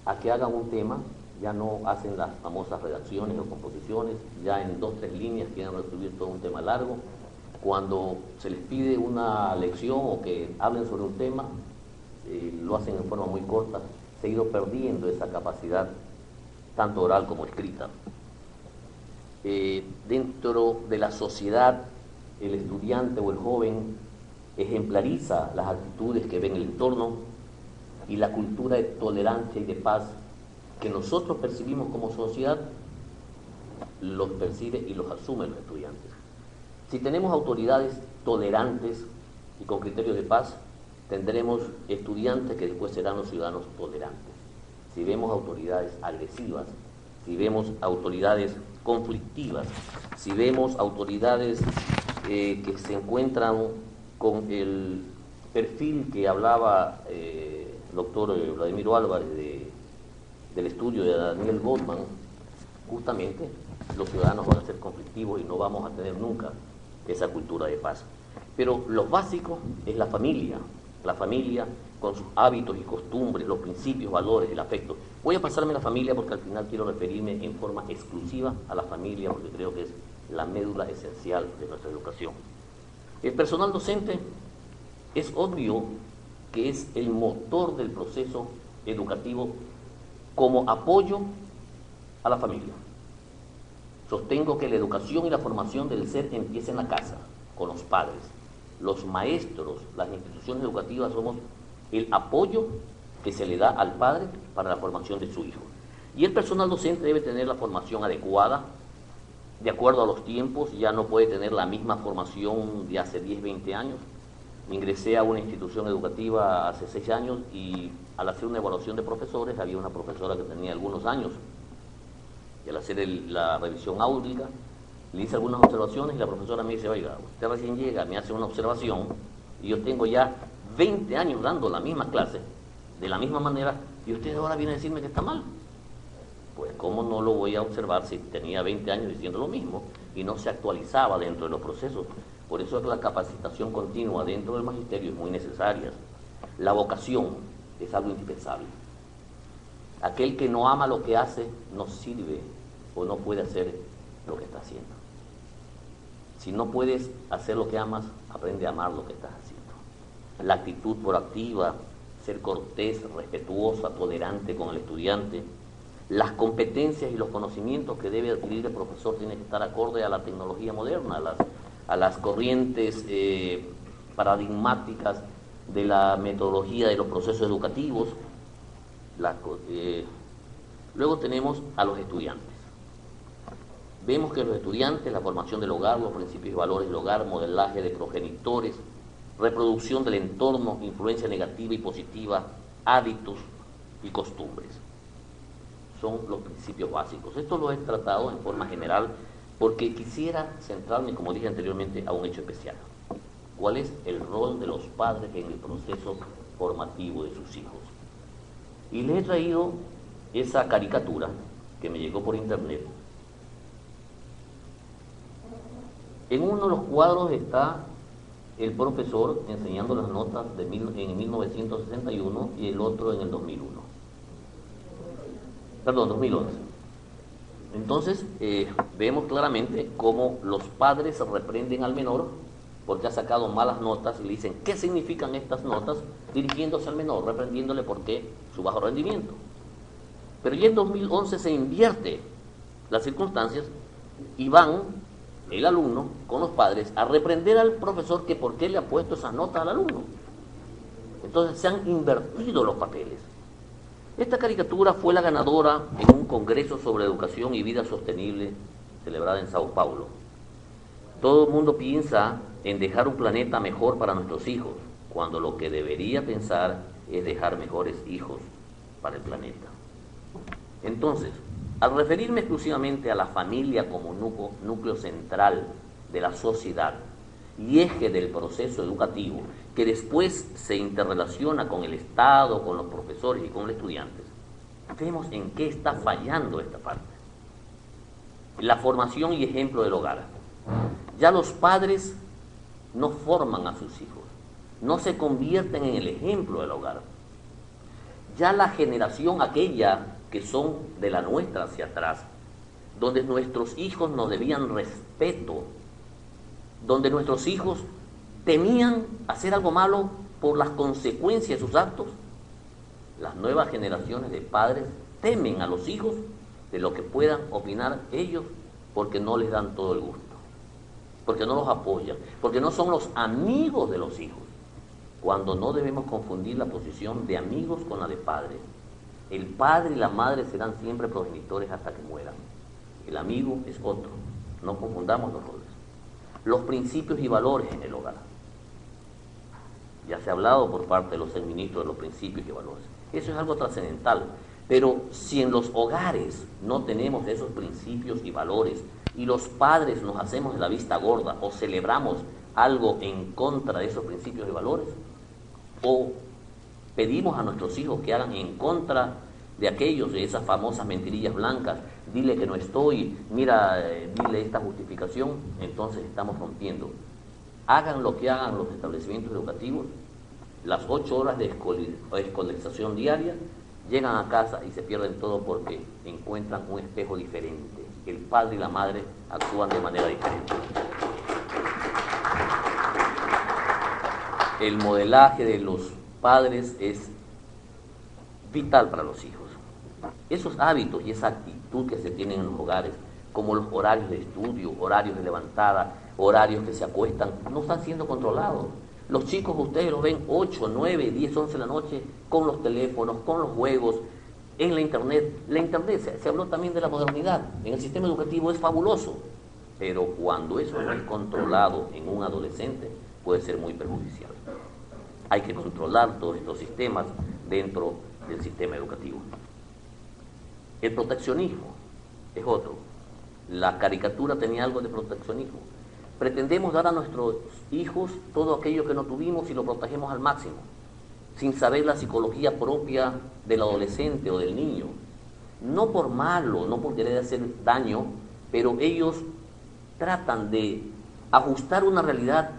a que hagan un tema. Ya no hacen las famosas redacciones o composiciones, ya en 2 o 3 líneas quieren resolver todo un tema largo. Cuando se les pide una lección o que hablen sobre un tema, lo hacen en forma muy corta. Se ha ido perdiendo esa capacidad, tanto oral como escrita. Dentro de la sociedad, el estudiante o el joven ejemplariza las actitudes que ve en el entorno y la cultura de tolerancia y de paz que nosotros percibimos como sociedad, los percibe y los asumen los estudiantes. Si tenemos autoridades tolerantes y con criterios de paz, tendremos estudiantes que después serán los ciudadanos tolerantes. Si vemos autoridades agresivas, si vemos autoridades conflictivas, si vemos autoridades que se encuentran con el perfil que hablaba el doctor Vladimiro Álvarez del estudio de Daniel Goldman, justamente los ciudadanos van a ser conflictivos y no vamos a tener nunca esa cultura de paz. Pero lo básico es la familia con sus hábitos y costumbres, los principios, valores, el afecto. Voy a pasarme a la familia porque al final quiero referirme en forma exclusiva a la familia porque creo que es la médula esencial de nuestra educación. El personal docente es obvio que es el motor del proceso educativo como apoyo a la familia. Sostengo que la educación y la formación del ser empieza en la casa, con los padres. Los maestros, las instituciones educativas somos el apoyo que se le da al padre para la formación de su hijo. Y el personal docente debe tener la formación adecuada, de acuerdo a los tiempos, ya no puede tener la misma formación de hace 10, 20 años. Ingresé a una institución educativa hace 6 años y al hacer una evaluación de profesores había una profesora que tenía algunos años. Y al hacer la revisión áudica, le hice algunas observaciones y la profesora me dice, oiga, usted recién llega, me hace una observación y yo tengo ya 20 años dando la misma clase, de la misma manera, y usted ahora viene a decirme que está mal. Pues cómo no lo voy a observar si tenía 20 años diciendo lo mismo y no se actualizaba dentro de los procesos. Por eso es que la capacitación continua dentro del magisterio es muy necesaria. La vocación es algo indispensable. Aquel que no ama lo que hace no sirve o no puede hacer lo que está haciendo. Si no puedes hacer lo que amas, aprende a amar lo que estás haciendo. La actitud proactiva, ser cortés, respetuosa, tolerante con el estudiante. Las competencias y los conocimientos que debe adquirir el profesor tienen que estar acorde a la tecnología moderna, a las corrientes paradigmáticas de la metodología de los procesos educativos. Luego tenemos a los estudiantes. Vemos que los estudiantes, la formación del hogar, los principios y valores del hogar, modelaje de progenitores, reproducción del entorno, influencia negativa y positiva, hábitos y costumbres. Son los principios básicos. Esto lo he tratado en forma general porque quisiera centrarme, como dije anteriormente, a un hecho especial. ¿Cuál es el rol de los padres en el proceso formativo de sus hijos? Y les he traído esa caricatura que me llegó por internet. En uno de los cuadros está el profesor enseñando las notas en 1961 y el otro en el 2001. Perdón, 2011. Entonces, vemos claramente cómo los padres reprenden al menor porque ha sacado malas notas y le dicen, ¿qué significan estas notas? Dirigiéndose al menor, reprendiéndole por qué su bajo rendimiento. Pero ya en 2011 se invierte las circunstancias y van el alumno con los padres a reprender al profesor que por qué le ha puesto esas notas al alumno. Entonces se han invertido los papeles. Esta caricatura fue la ganadora en un congreso sobre educación y vida sostenible celebrada en Sao Paulo. Todo el mundo piensa en dejar un planeta mejor para nuestros hijos, cuando lo que debería pensar es dejar mejores hijos para el planeta. Entonces, al referirme exclusivamente a la familia como núcleo central de la sociedad y eje del proceso educativo, que después se interrelaciona con el Estado, con los profesores y con los estudiantes, vemos en qué está fallando esta parte. La formación y ejemplo del hogar. Ya los padres no forman a sus hijos, no se convierten en el ejemplo del hogar. Ya la generación aquella que son de la nuestra hacia atrás, donde nuestros hijos nos debían respeto, donde nuestros hijos temían hacer algo malo por las consecuencias de sus actos, las nuevas generaciones de padres temen a los hijos de lo que puedan opinar ellos porque no les dan todo el gusto, porque no los apoyan, porque no son los amigos de los hijos, cuando no debemos confundir la posición de amigos con la de padres. El padre y la madre serán siempre progenitores hasta que mueran. El amigo es otro. No confundamos los roles. Los principios y valores en el hogar. Ya se ha hablado por parte de los ministros de los principios y valores. Eso es algo trascendental. Pero si en los hogares no tenemos esos principios y valores y los padres nos hacemos de la vista gorda o celebramos algo en contra de esos principios y valores, o pedimos a nuestros hijos que hagan en contra de aquellos, de esas famosas mentirillas blancas, dile que no estoy, mira, dile esta justificación, entonces estamos rompiendo. Hagan lo que hagan los establecimientos educativos, las 8 horas de escolarización diaria, llegan a casa y se pierden todo porque encuentran un espejo diferente. El padre y la madre actúan de manera diferente. El modelaje de los padres es vital para los hijos. Esos hábitos y esa actitud que se tienen en los hogares, como los horarios de estudio, horarios de levantada, horarios que se acuestan, no están siendo controlados. Los chicos, ustedes los ven 8, 9, 10, 11 de la noche con los teléfonos, con los juegos, en la internet. La internet, se habló también de la modernidad. En el sistema educativo es fabuloso, pero cuando eso no es controlado en un adolescente, puede ser muy perjudicial. Hay que controlar todos estos sistemas dentro del sistema educativo. El proteccionismo es otro. La caricatura tenía algo de proteccionismo. Pretendemos dar a nuestros hijos todo aquello que no tuvimos y lo protegemos al máximo, sin saber la psicología propia del adolescente o del niño. No por malo, no por querer hacer daño, pero ellos tratan de ajustar una realidad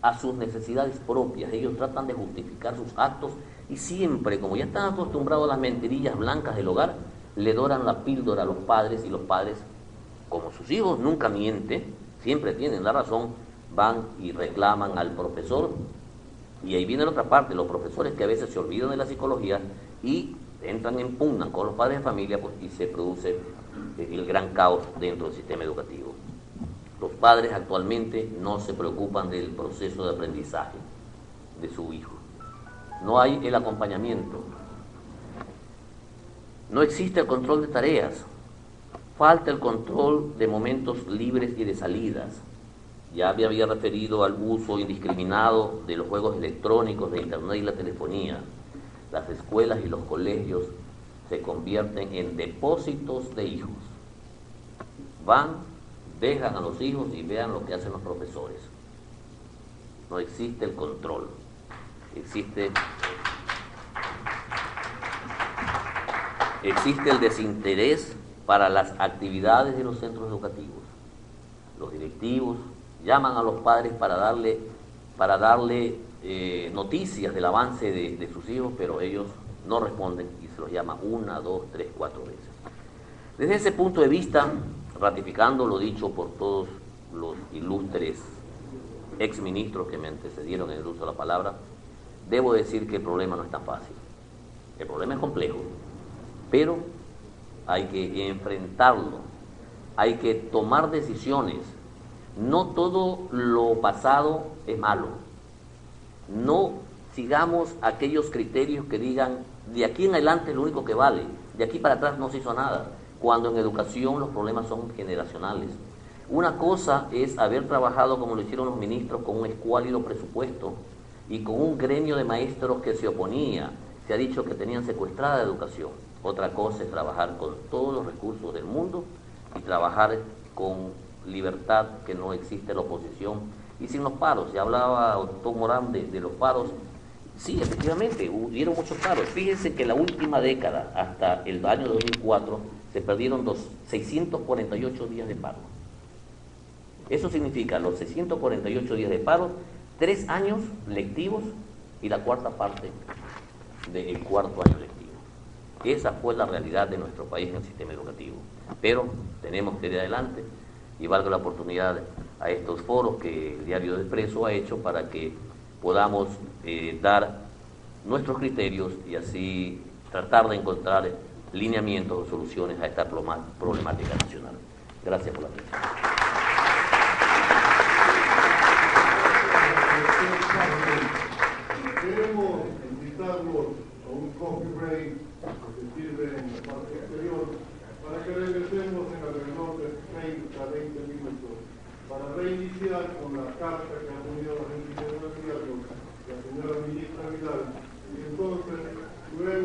a sus necesidades propias. Ellos tratan de justificar sus actos y siempre, como ya están acostumbrados a las mentirillas blancas del hogar, le doran la píldora a los padres, y los padres, como sus hijos nunca mienten, siempre tienen la razón, van y reclaman al profesor. Y ahí viene la otra parte, los profesores que a veces se olvidan de la psicología y entran en pugna con los padres de familia, pues, y se produce el gran caos dentro del sistema educativo. Los padres actualmente no se preocupan del proceso de aprendizaje de su hijo. No hay el acompañamiento. No existe el control de tareas. Falta el control de momentos libres y de salidas. Ya me había referido al uso indiscriminado de los juegos electrónicos, de internet y la telefonía. Las escuelas y los colegios se convierten en depósitos de hijos. Van, dejan a los hijos y vean lo que hacen los profesores. No existe el control. Existe el desinterés para las actividades de los centros educativos. Los directivos llaman a los padres para darle para darle noticias del avance de sus hijos, pero ellos no responden y se los llama 1, 2, 3, 4 veces. Desde ese punto de vista, ratificando lo dicho por todos los ilustres exministros que me antecedieron en el uso de la palabra, debo decir que el problema no es tan fácil. El problema es complejo, pero hay que enfrentarlo, hay que tomar decisiones. No todo lo pasado es malo. No sigamos aquellos criterios que digan, de aquí en adelante es lo único que vale, de aquí para atrás no se hizo nada, cuando en educación los problemas son generacionales. Una cosa es haber trabajado como lo hicieron los ministros con un escuálido presupuesto y con un gremio de maestros que se oponía. Se ha dicho que tenían secuestrada la educación. Otra cosa es trabajar con todos los recursos del mundo y trabajar con libertad, que no existe la oposición, y sin los paros. Se hablaba, doctor Morán, de los paros. Sí, efectivamente, hubieron muchos paros. Fíjense que en la última década, hasta el año 2004, se perdieron 648 días de paro. Eso significa los 648 días de paro, 3 años lectivos y la cuarta parte del cuarto año lectivo. Esa fue la realidad de nuestro país en el sistema educativo. Pero tenemos que ir adelante y valga la oportunidad a estos foros que el Diario del Expreso ha hecho para que podamos dar nuestros criterios y así tratar de encontrar lineamientos o soluciones a esta problemática nacional. Gracias por la atención. Queremos invitarlos a un coffee break que se sirve en la parte exterior para que regresemos en alrededor de 30 a 20 minutos para reiniciar con la carta que ha tenido la gente del diario, la señora ministra Vidal, y entonces luego